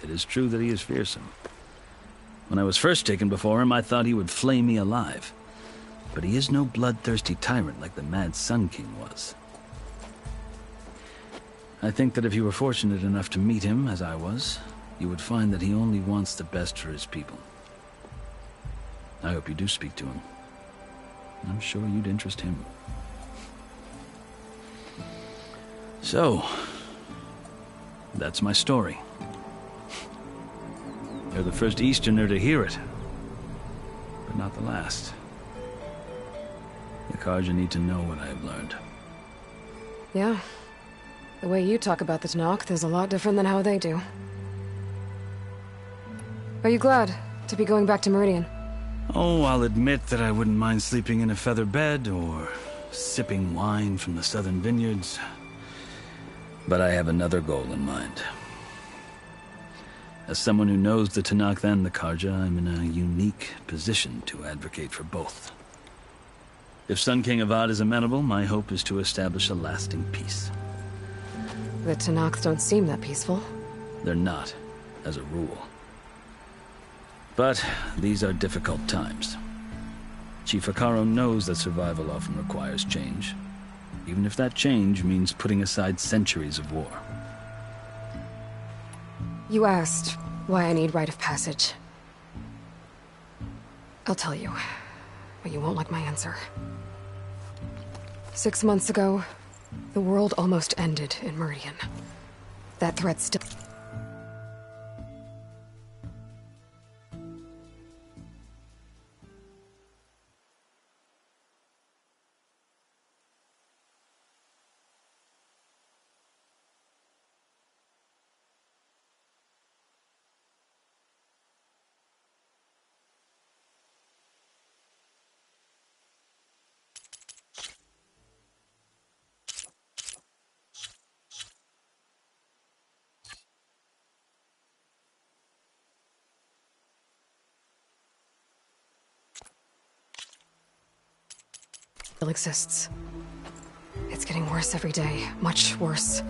It is true that he is fearsome. When I was first taken before him, I thought he would flay me alive. But he is no bloodthirsty tyrant like the Mad Sun King was. I think that if you were fortunate enough to meet him, as I was, you would find that he only wants the best for his people. I hope you do speak to him. I'm sure you'd interest him. So, that's my story. You're the first Easterner to hear it, but not the last. The Karja need to know what I have learned. Yeah. The way you talk about the Tanakh is a lot different than how they do. Are you glad to be going back to Meridian? Oh, I'll admit that I wouldn't mind sleeping in a feather bed or sipping wine from the southern vineyards. But I have another goal in mind. As someone who knows the Tanakh and the Karja, I'm in a unique position to advocate for both. If Sun King Avad is amenable, my hope is to establish a lasting peace. The Tanakh don't seem that peaceful. They're not, as a rule. But these are difficult times. Chief Hekarro knows that survival often requires change, even if that change means putting aside centuries of war. You asked why I need rite of passage. I'll tell you, but you won't like my answer. 6 months ago, the world almost ended in Meridian. That threat still... exists. It's getting worse every day, much worse.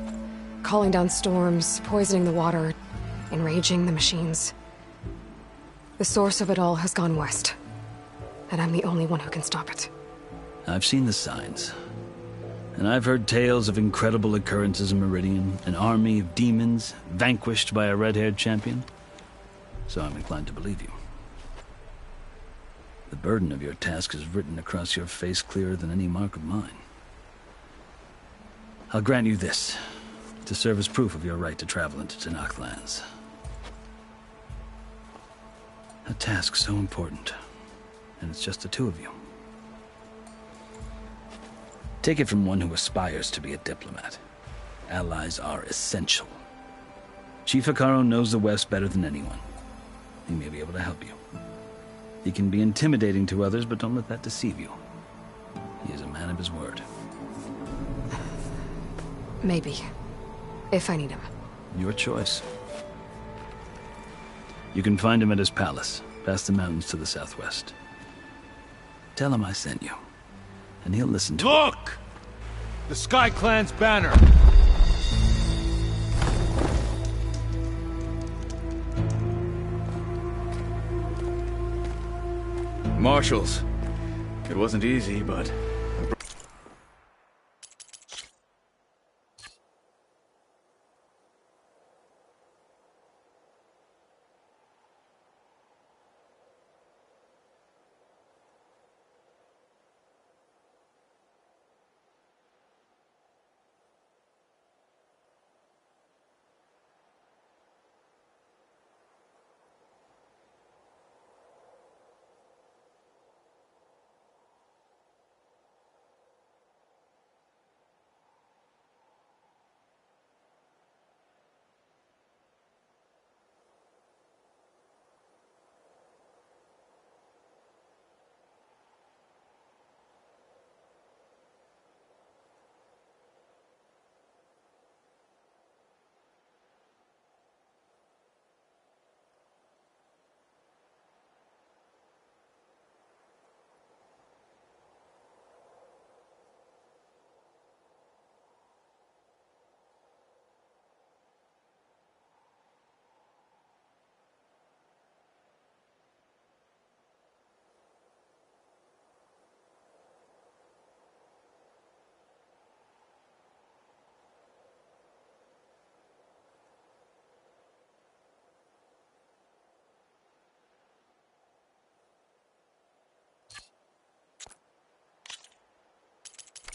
Calling down storms, poisoning the water, enraging the machines. The source of it all has gone west, and I'm the only one who can stop it. I've seen the signs, and I've heard tales of incredible occurrences in Meridian, an army of demons vanquished by a red-haired champion. So I'm inclined to believe you. The burden of your task is written across your face clearer than any mark of mine. I'll grant you this, to serve as proof of your right to travel into Tanakh lands. A task so important, and it's just the two of you. Take it from one who aspires to be a diplomat. Allies are essential. Chief Hekarro knows the West better than anyone. He may be able to help you. He can be intimidating to others, but don't let that deceive you. He is a man of his word. Maybe. If I need him. Your choice. You can find him at his palace, past the mountains to the southwest. Tell him I sent you, and he'll listen to Look! The Sky Clan's banner! Marshals. It wasn't easy, but...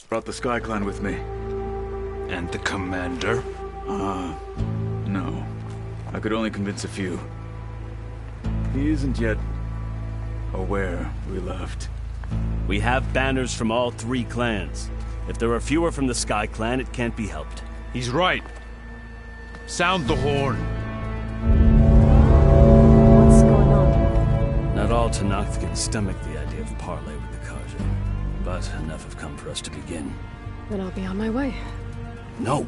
Brought the Sky Clan with me. And the commander? No. I could only convince a few. He isn't yet aware we left. We have banners from all 3 clans. If there are fewer from the Sky Clan, it can't be helped. He's right. Sound the horn. What's going on? Not all Tenakth can stomach the idea of parley with the Karja, but enough have come for us to begin. Then I'll be on my way. No!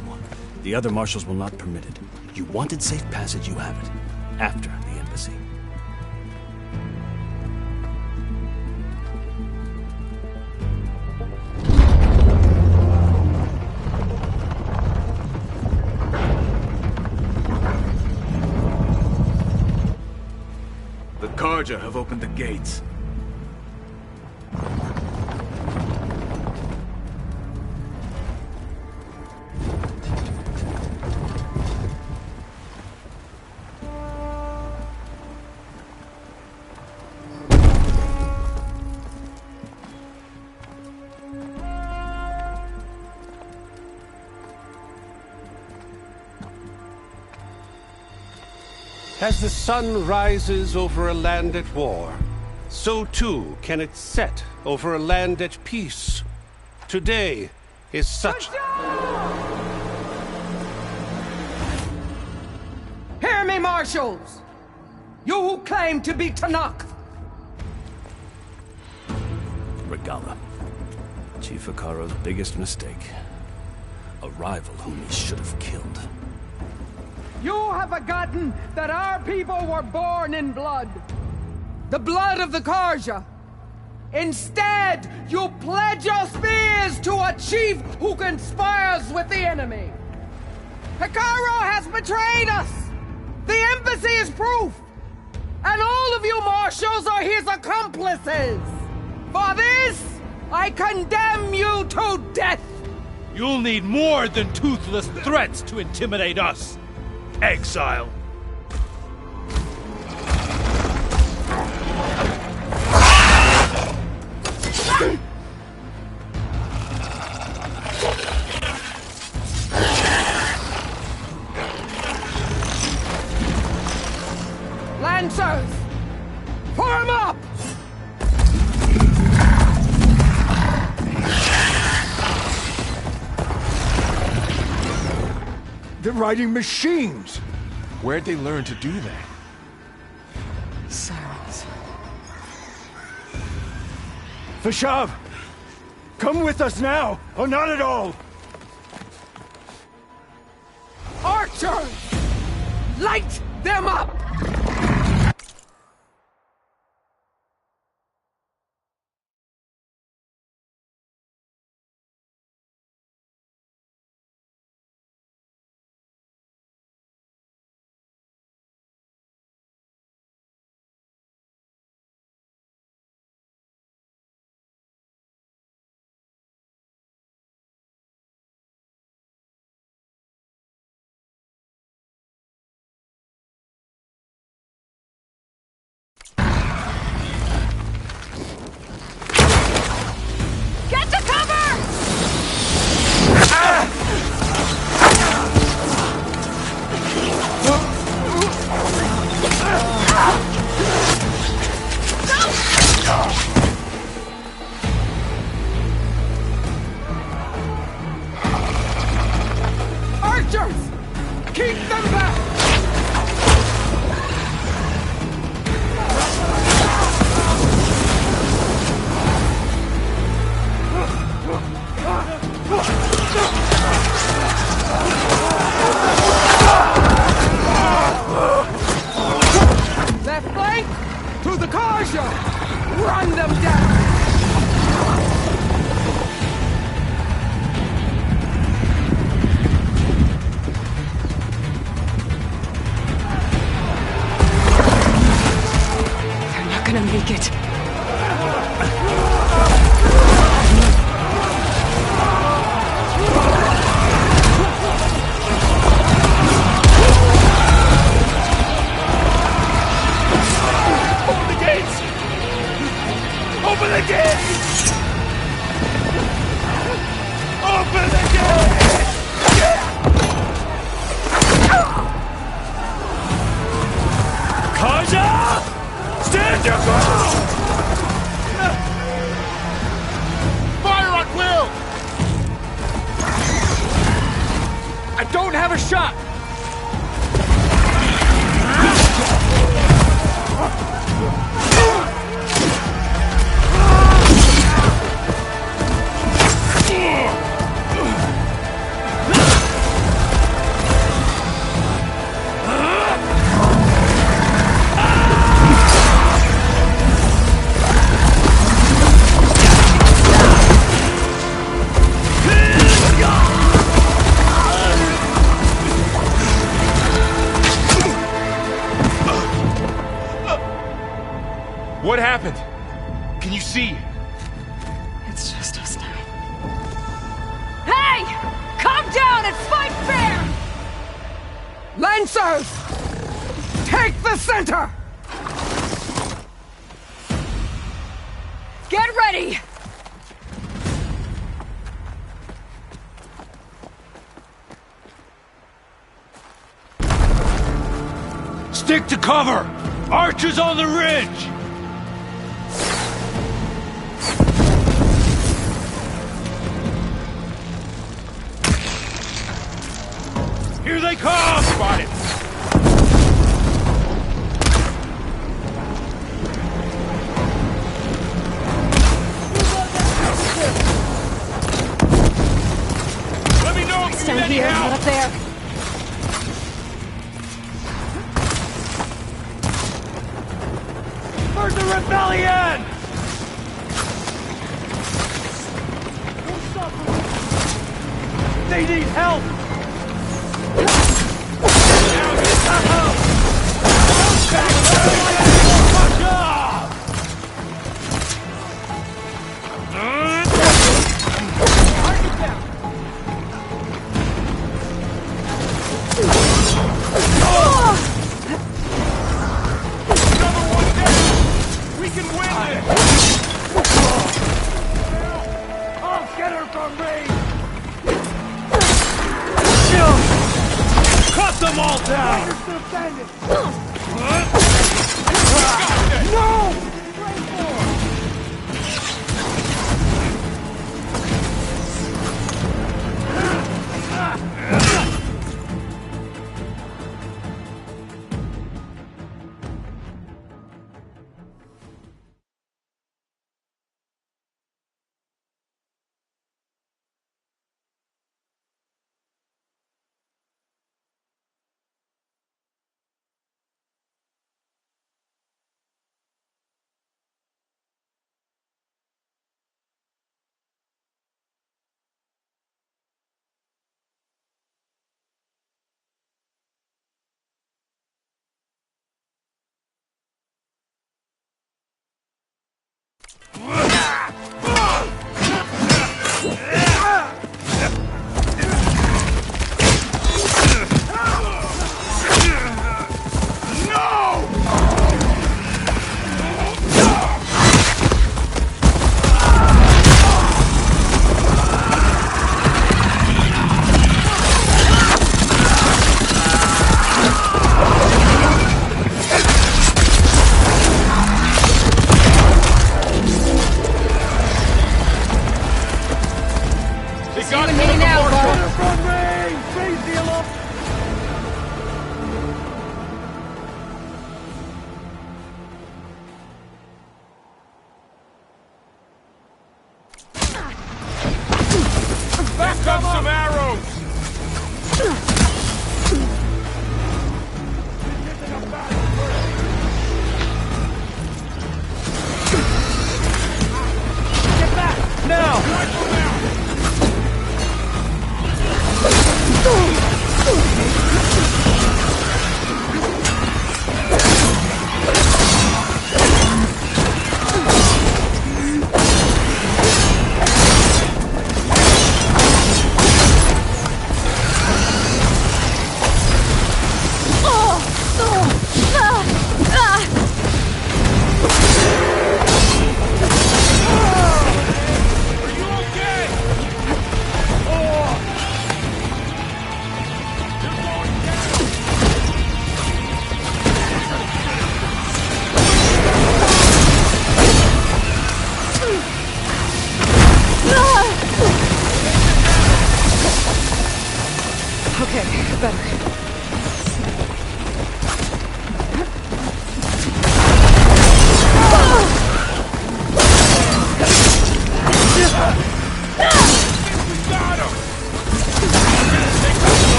The other marshals will not permit it. You wanted safe passage, you have it. After the embassy. The Karja have opened the gates. As the sun rises over a land at war, so too can it set over a land at peace. Today is such... Hear me, marshals! You who claim to be Tenakth! Regala. Chief Hikaro's biggest mistake. A rival whom he should have killed. You have forgotten that our people were born in blood. The blood of the Karja. Instead, you pledge your spears to a chief who conspires with the enemy. Hikaro has betrayed us. The embassy is proof. And all of you marshals are his accomplices. For this, I condemn you to death. You'll need more than toothless threats to intimidate us. Exile. Lancers, form up! They're riding machines! Where'd they learn to do that? Sirens. Vashav! Come with us now, or not at all! Archers! Light them up! Run them down! They're not gonna make it. Open the gates! Open the gates! Open the gates! Kaja! Stand your ground! Fire on Will! I don't have a shot! What happened? Can you see? It's just us now. Hey! Come down and fight fair! Lancers! Take the center! Get ready! Stick to cover! Archers on the ridge! Here they come! Spotted! Let me know if you Down need any here, help! not up there. For the rebellion! They need help! We can win this! I'll get her from range! Cut them all down! No!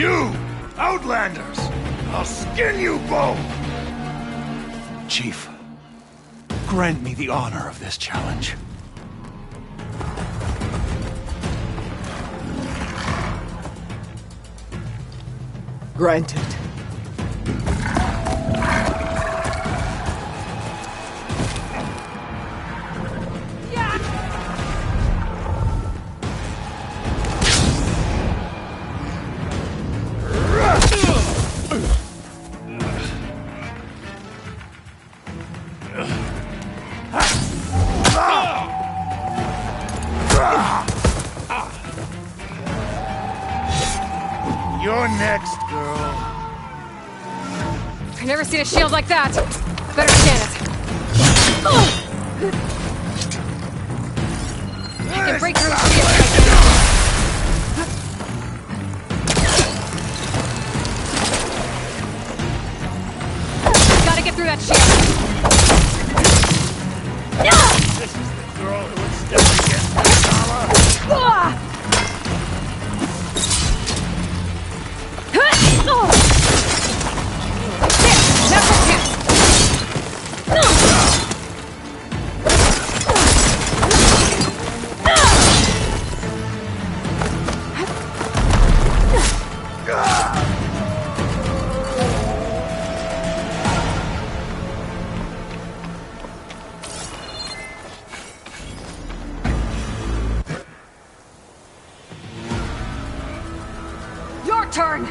You! Outlanders! I'll skin you both! Chief, grant me the honor of this challenge. Granted. You're next, girl. I've never seen a shield like that. Better scan it. I can break through a shield if I can. Gotta get through that shield. This is the girl who would step against the dollar. Your turn!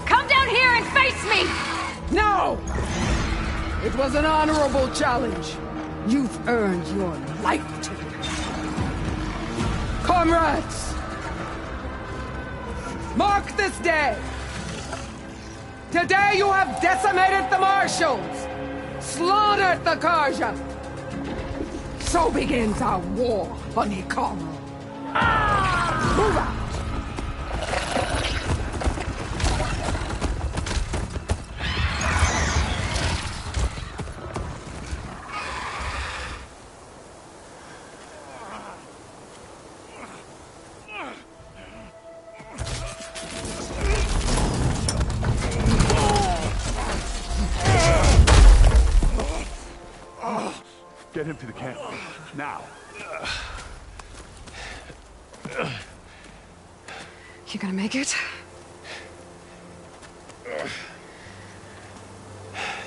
Come down here and face me! No! It was an honorable challenge. You've earned your life today. Comrades! Mark this day! Today you have decimated the marshals! Slaughtered the Karja! So begins our war on Ikaro. Move out! Get him to the camp. Now. You gonna make it?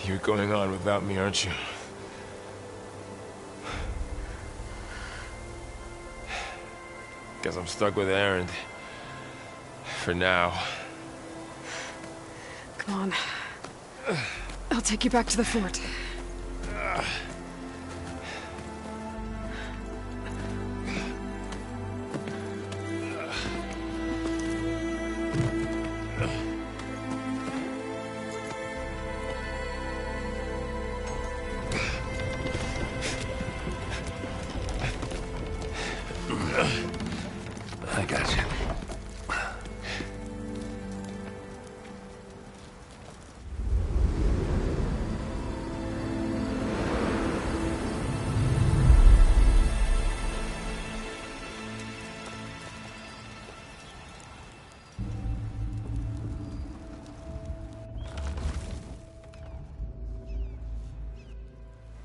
You're going on without me, aren't you? Guess I'm stuck with Erend. For now. Come on. I'll take you back to the fort. I got you.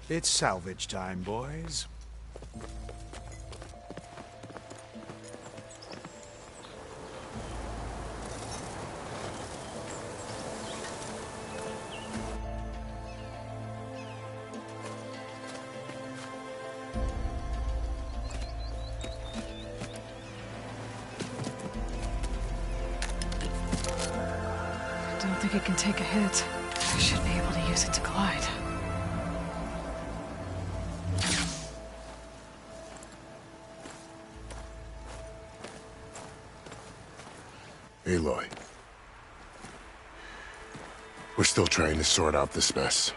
It's salvage time, boys. I don't think it can take a hit. I should be able to use it to glide. Aloy. We're still trying to sort out this mess.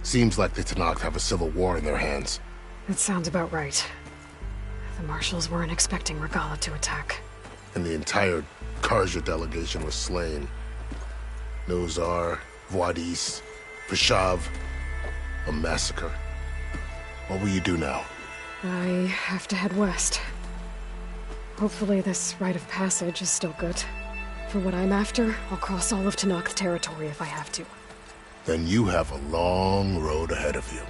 Seems like the Tenakth have a civil war in their hands. That sounds about right. The marshals weren't expecting Regala to attack. And the entire Karja delegation was slain. Nozar, Voidis, Vashav. A massacre. What will you do now? I have to head west. Hopefully this rite of passage is still good. For what I'm after, I'll cross all of Tenakth territory if I have to. Then you have a long road ahead of you.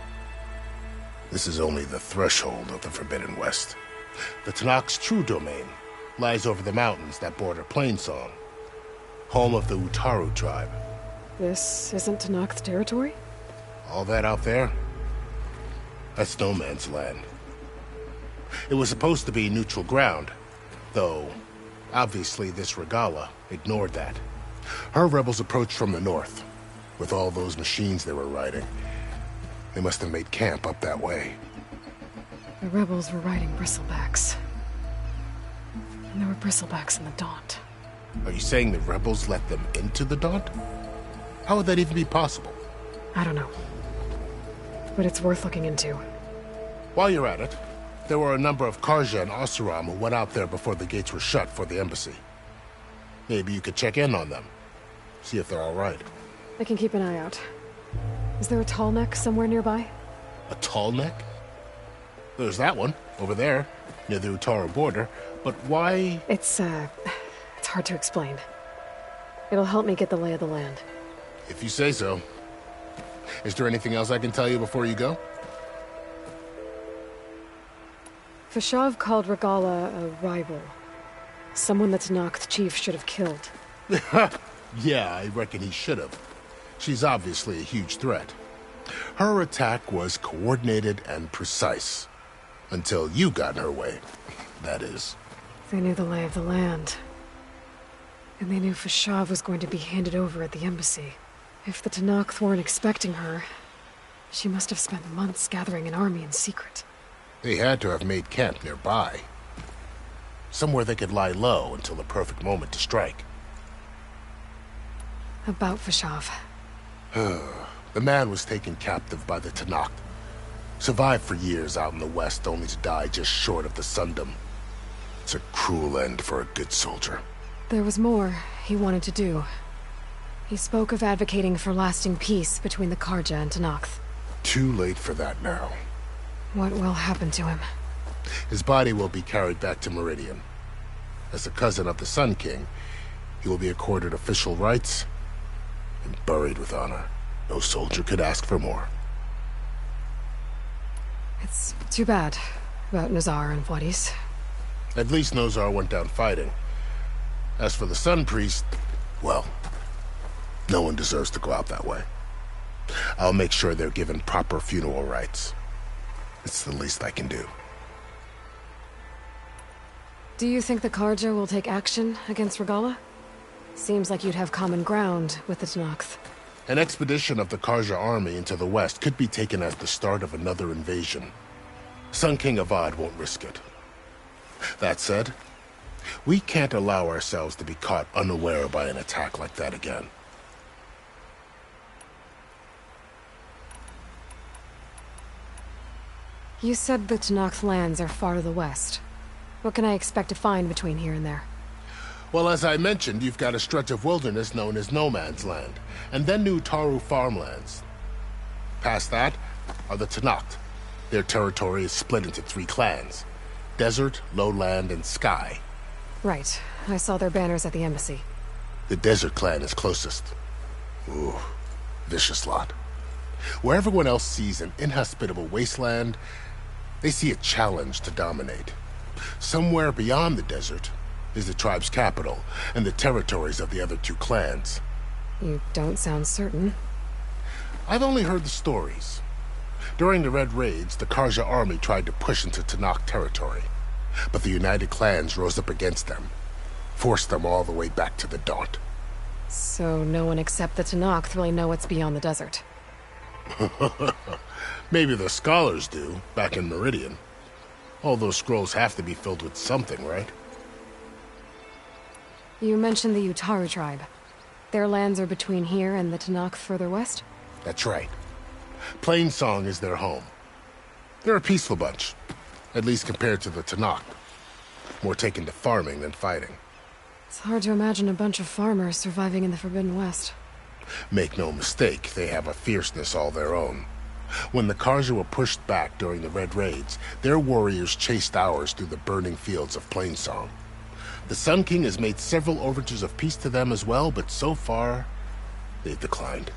This is only the threshold of the Forbidden West. The Tenakth's true domain lies over the mountains that border Plainsong, home of the Utaru tribe. This isn't Tenakth territory? All that out there? That's no man's land. It was supposed to be neutral ground, though obviously this Regala ignored that. Her rebels approached from the north, with all those machines they were riding. They must have made camp up that way. The rebels were riding bristlebacks. And there were bristlebacks in the Daunt. Are you saying the rebels let them into the Daunt? How would that even be possible? I don't know. But it's worth looking into. While you're at it, there were a number of Karja and Oseram who went out there before the gates were shut for the embassy. Maybe you could check in on them. See if they're all right. I can keep an eye out. Is there a tall neck somewhere nearby? A tall neck? There's that one, over there, near the Utaru border. But why... It's hard to explain. It'll help me get the lay of the land. If you say so. Is there anything else I can tell you before you go? Fashav called Regala a rival. Someone that Tenakth chief should have killed. Yeah, I reckon he should have. She's obviously a huge threat. Her attack was coordinated and precise. Until you got in her way, that is. They knew the lay of the land. And they knew Fashav was going to be handed over at the embassy. If the Tenakth weren't expecting her, she must have spent months gathering an army in secret. They had to have made camp nearby. Somewhere they could lie low until the perfect moment to strike. About Fashav. The man was taken captive by the Tenakth. Survived for years out in the west, only to die just short of the Sundom. It's a cruel end for a good soldier. There was more he wanted to do. He spoke of advocating for lasting peace between the Karja and Tenakth. Too late for that now. What will happen to him? His body will be carried back to Meridian. As a cousin of the Sun King, he will be accorded official rights and buried with honor. No soldier could ask for more. It's too bad about Nazar and Wadis. At least Nozar went down fighting. As for the Sun Priest, well, no one deserves to go out that way. I'll make sure they're given proper funeral rites. It's the least I can do. Do you think the Karja will take action against Regala? Seems like you'd have common ground with the Tenakth. An expedition of the Karja army into the west could be taken as the start of another invasion. Sun King Avad won't risk it. That said, we can't allow ourselves to be caught unaware by an attack like that again. You said the Tenakth lands are far to the west. What can I expect to find between here and there? Well, as I mentioned, you've got a stretch of wilderness known as No Man's Land, and then New Utaru farmlands. Past that are the Tenakth. Their territory is split into 3 clans: Desert, Lowland, and Sky. Right. I saw their banners at the embassy. The Desert clan is closest. Ooh, vicious lot. Where everyone else sees an inhospitable wasteland, they see a challenge to dominate. Somewhere beyond the desert is the tribe's capital and the territories of the other 2 clans. You don't sound certain. I've only heard the stories. During the Red Raids, the Karja army tried to push into Tenakth territory, but the United Clans rose up against them, forced them all the way back to the Daunt. So no one except the Tenakth really know what's beyond the desert. Maybe the scholars do, back in Meridian. All those scrolls have to be filled with something, right? You mentioned the Utaru tribe. Their lands are between here and the Tenakth further west? That's right. Plainsong is their home. They're a peaceful bunch, at least compared to the Tenakth. More taken to farming than fighting. It's hard to imagine a bunch of farmers surviving in the Forbidden West. Make no mistake, they have a fierceness all their own. When the Karja were pushed back during the Red Raids, their warriors chased ours through the burning fields of Plainsong. The Sun King has made several overtures of peace to them as well, but so far, they've declined.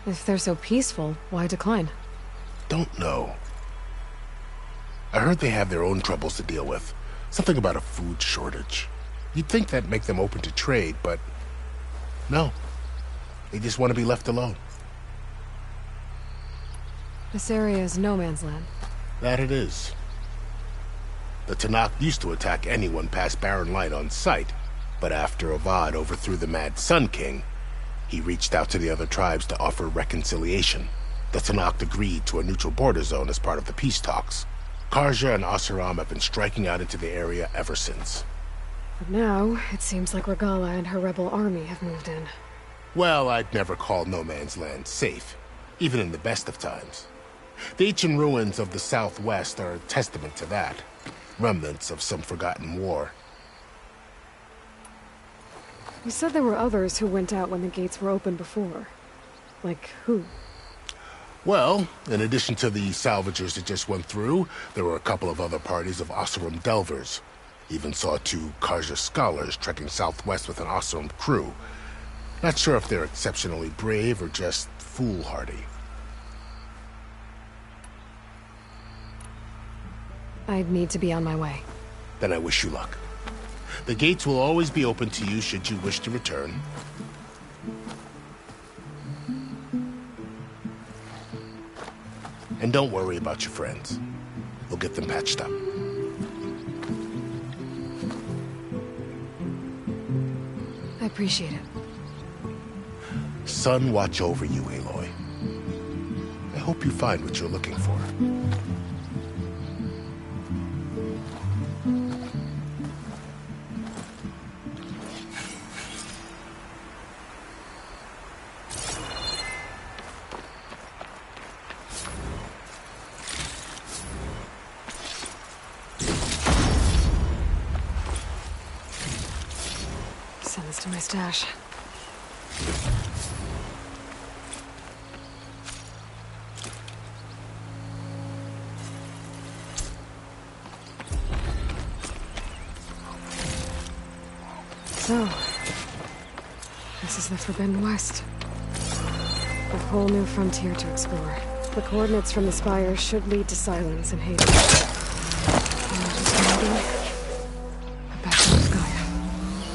If they're so peaceful, why decline? Don't know. I heard they have their own troubles to deal with. Something about a food shortage. You'd think that'd make them open to trade, but no. They just want to be left alone. This area is no man's land. That it is. The Tanakh used to attack anyone past Barren Light on sight, but after Avad overthrew the Mad Sun King, he reached out to the other tribes to offer reconciliation. The Tanakh agreed to a neutral border zone as part of the peace talks. Karja and Oseram have been striking out into the area ever since. But now, it seems like Regala and her rebel army have moved in. Well, I'd never call no man's land safe, even in the best of times. The ancient ruins of the southwest are a testament to that. Remnants of some forgotten war. You said there were others who went out when the gates were open before. Like who? Well, in addition to the salvagers that just went through, there were a couple of other parties of Oseram delvers. Even saw 2 Karja scholars trekking southwest with an Oseram crew. Not sure if they're exceptionally brave or just foolhardy. I'd need to be on my way. Then I wish you luck. The gates will always be open to you should you wish to return. And don't worry about your friends. We'll get them patched up. I appreciate it. Sun watch over you, Aloy. I hope you find what you're looking for. Send this to my stash. So, this is the Forbidden West. A whole new frontier to explore. The coordinates from the spires should lead to silence and Hades.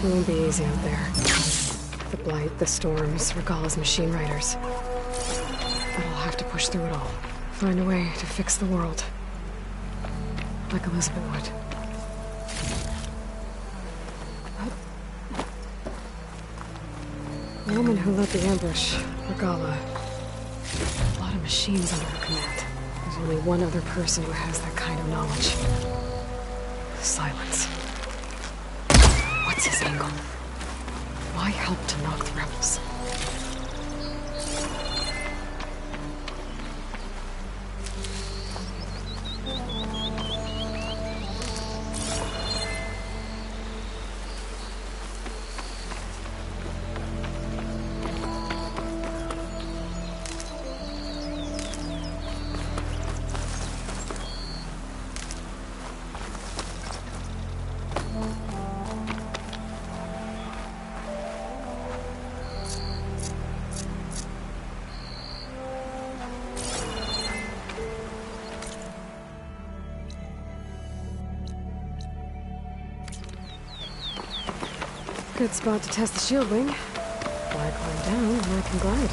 It won't be easy out there. The Blight, the Storms, Regala's machine riders. But I'll have to push through it all. Find a way to fix the world. Like Elizabeth would. The woman who led the ambush, Regala. A lot of machines under her command. There's only one other person who has that kind of knowledge. Silence. What's his angle? Why help to knock the rebels? Good spot to test the shield wing. Why climb down when I can glide?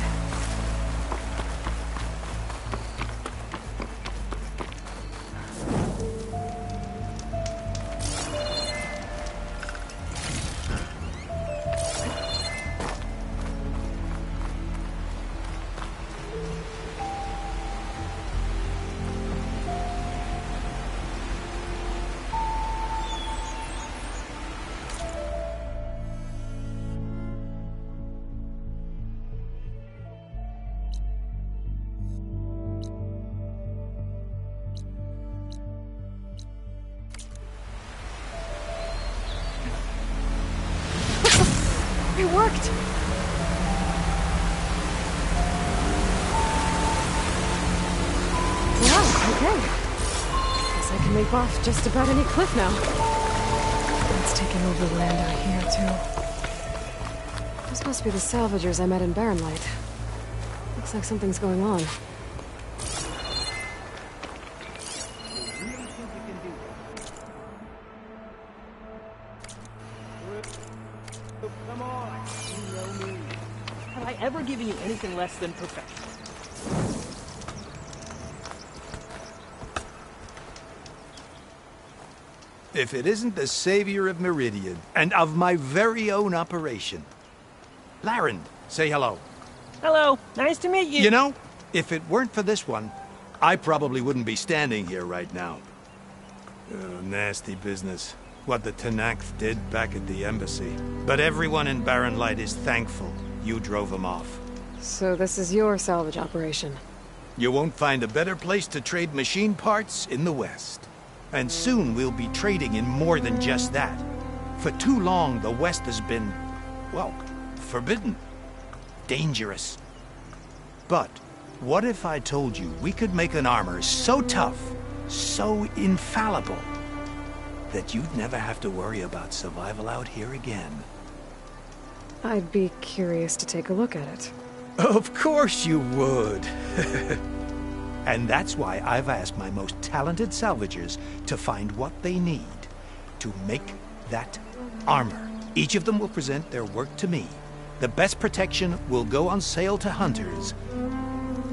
It worked! Wow, okay. Guess I can make off just about any cliff now. Let's taking over the land out here, too. This must be the salvagers I met in Barren Light. Looks like something's going on. Come on, you know me. Have I ever given you anything less than perfection? If it isn't the savior of Meridian, and of my very own operation. Laren, say hello. Hello, nice to meet you. You know, if it weren't for this one, I probably wouldn't be standing here right now. Nasty business. What the Tenakth did back at the embassy. But everyone in Barren Light is thankful you drove them off. So this is your salvage operation? You won't find a better place to trade machine parts in the West. And soon we'll be trading in more than just that. For too long, the West has been, well, forbidden. Dangerous. But what if I told you we could make an armor so tough, so infallible, that you'd never have to worry about survival out here again? I'd be curious to take a look at it. Of course you would. And that's why I've asked my most talented salvagers to find what they need to make that armor. Each of them will present their work to me. The best protection will go on sale to hunters,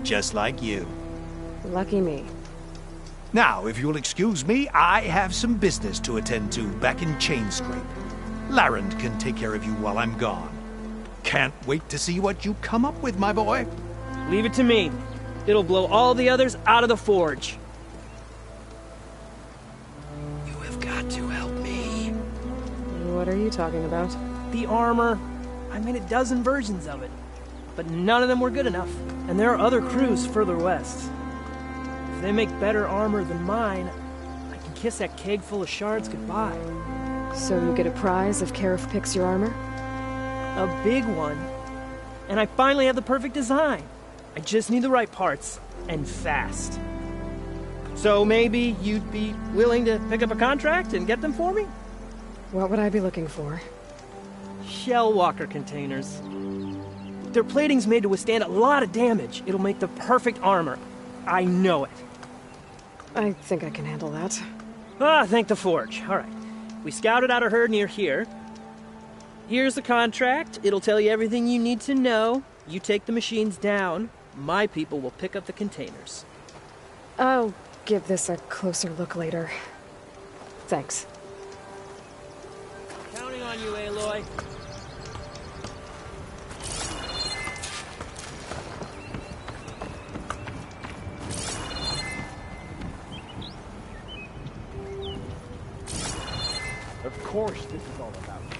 just like you. Lucky me. Now, if you'll excuse me, I have some business to attend to back in Chainscrape. Laren can take care of you while I'm gone. Can't wait to see what you come up with, my boy. Leave it to me. It'll blow all the others out of the forge. You have got to help me. What are you talking about? The armor. I made a dozen versions of it, but none of them were good enough. And there are other crews further west. If they make better armor than mine, I can kiss that keg full of shards goodbye. So you get a prize if Karif picks your armor? A big one. And I finally have the perfect design. I just need the right parts, and fast. So maybe you'd be willing to pick up a contract and get them for me? What would I be looking for? Shell walker containers. Their plating's made to withstand a lot of damage. It'll make the perfect armor. I know it. I think I can handle that. Ah, thank the forge. All right. We scouted out a herd near here. Here's the contract. It'll tell you everything you need to know. You take the machines down. My people will pick up the containers. I'll give this a closer look later. Thanks. Counting on you, Aloy. Of course this is all about you.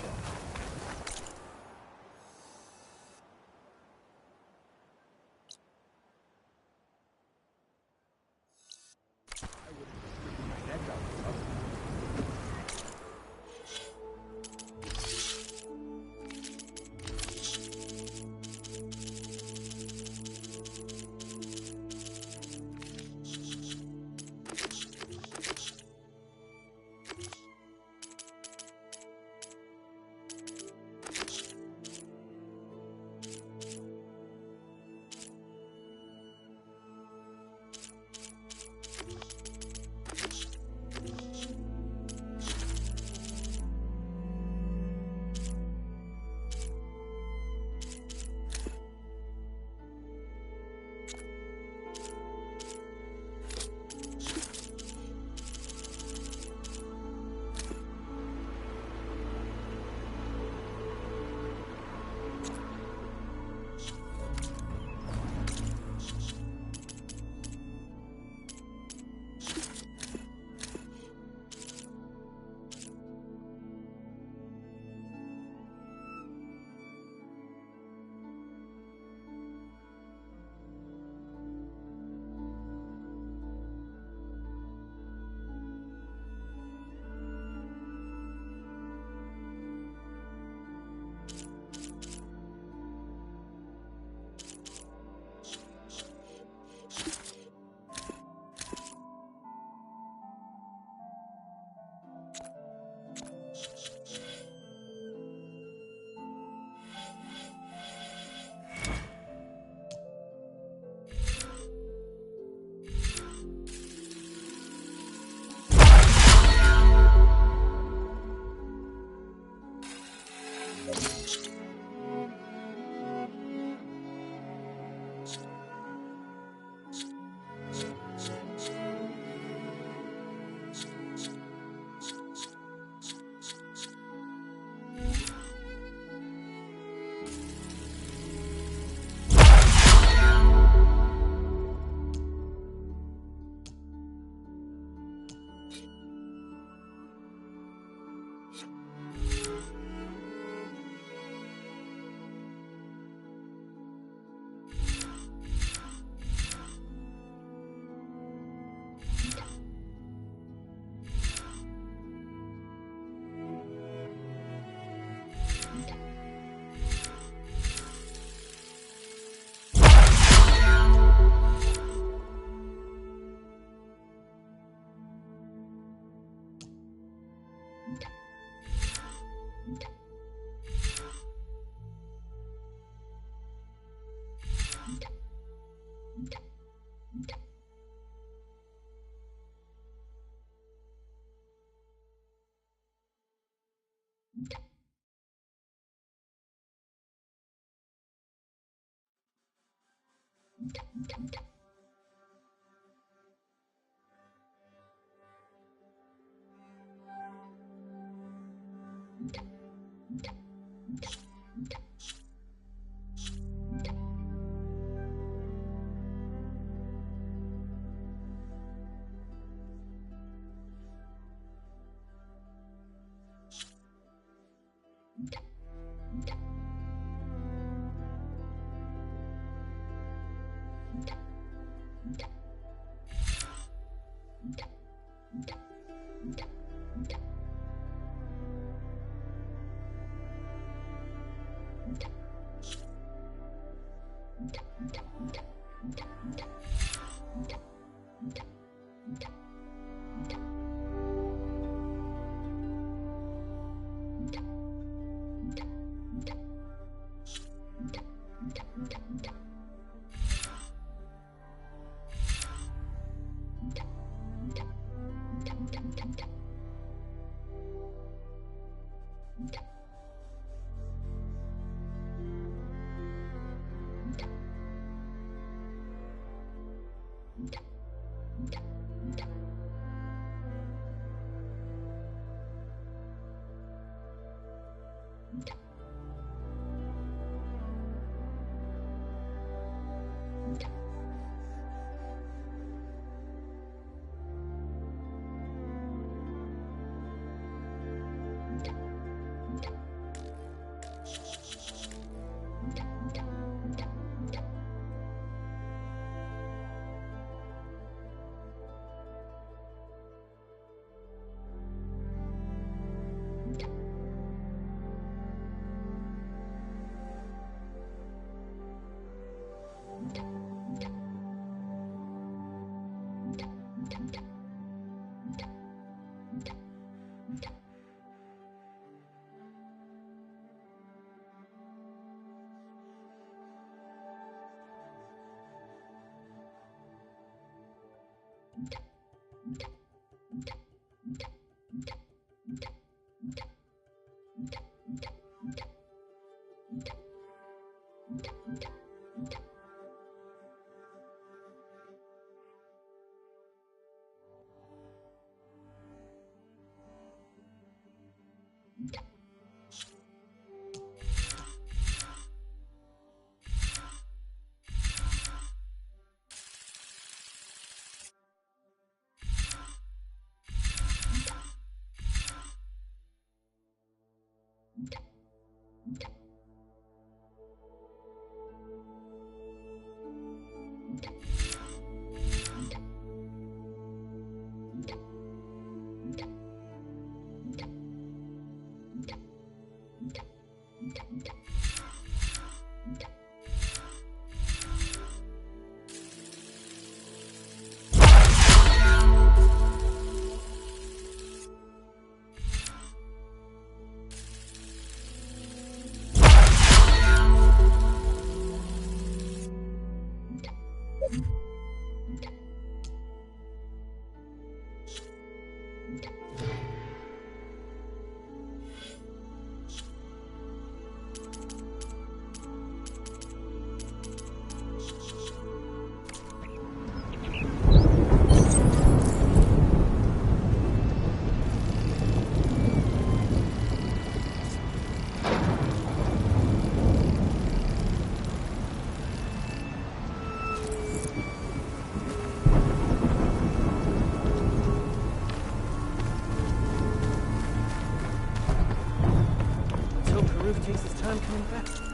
Takes his time coming back.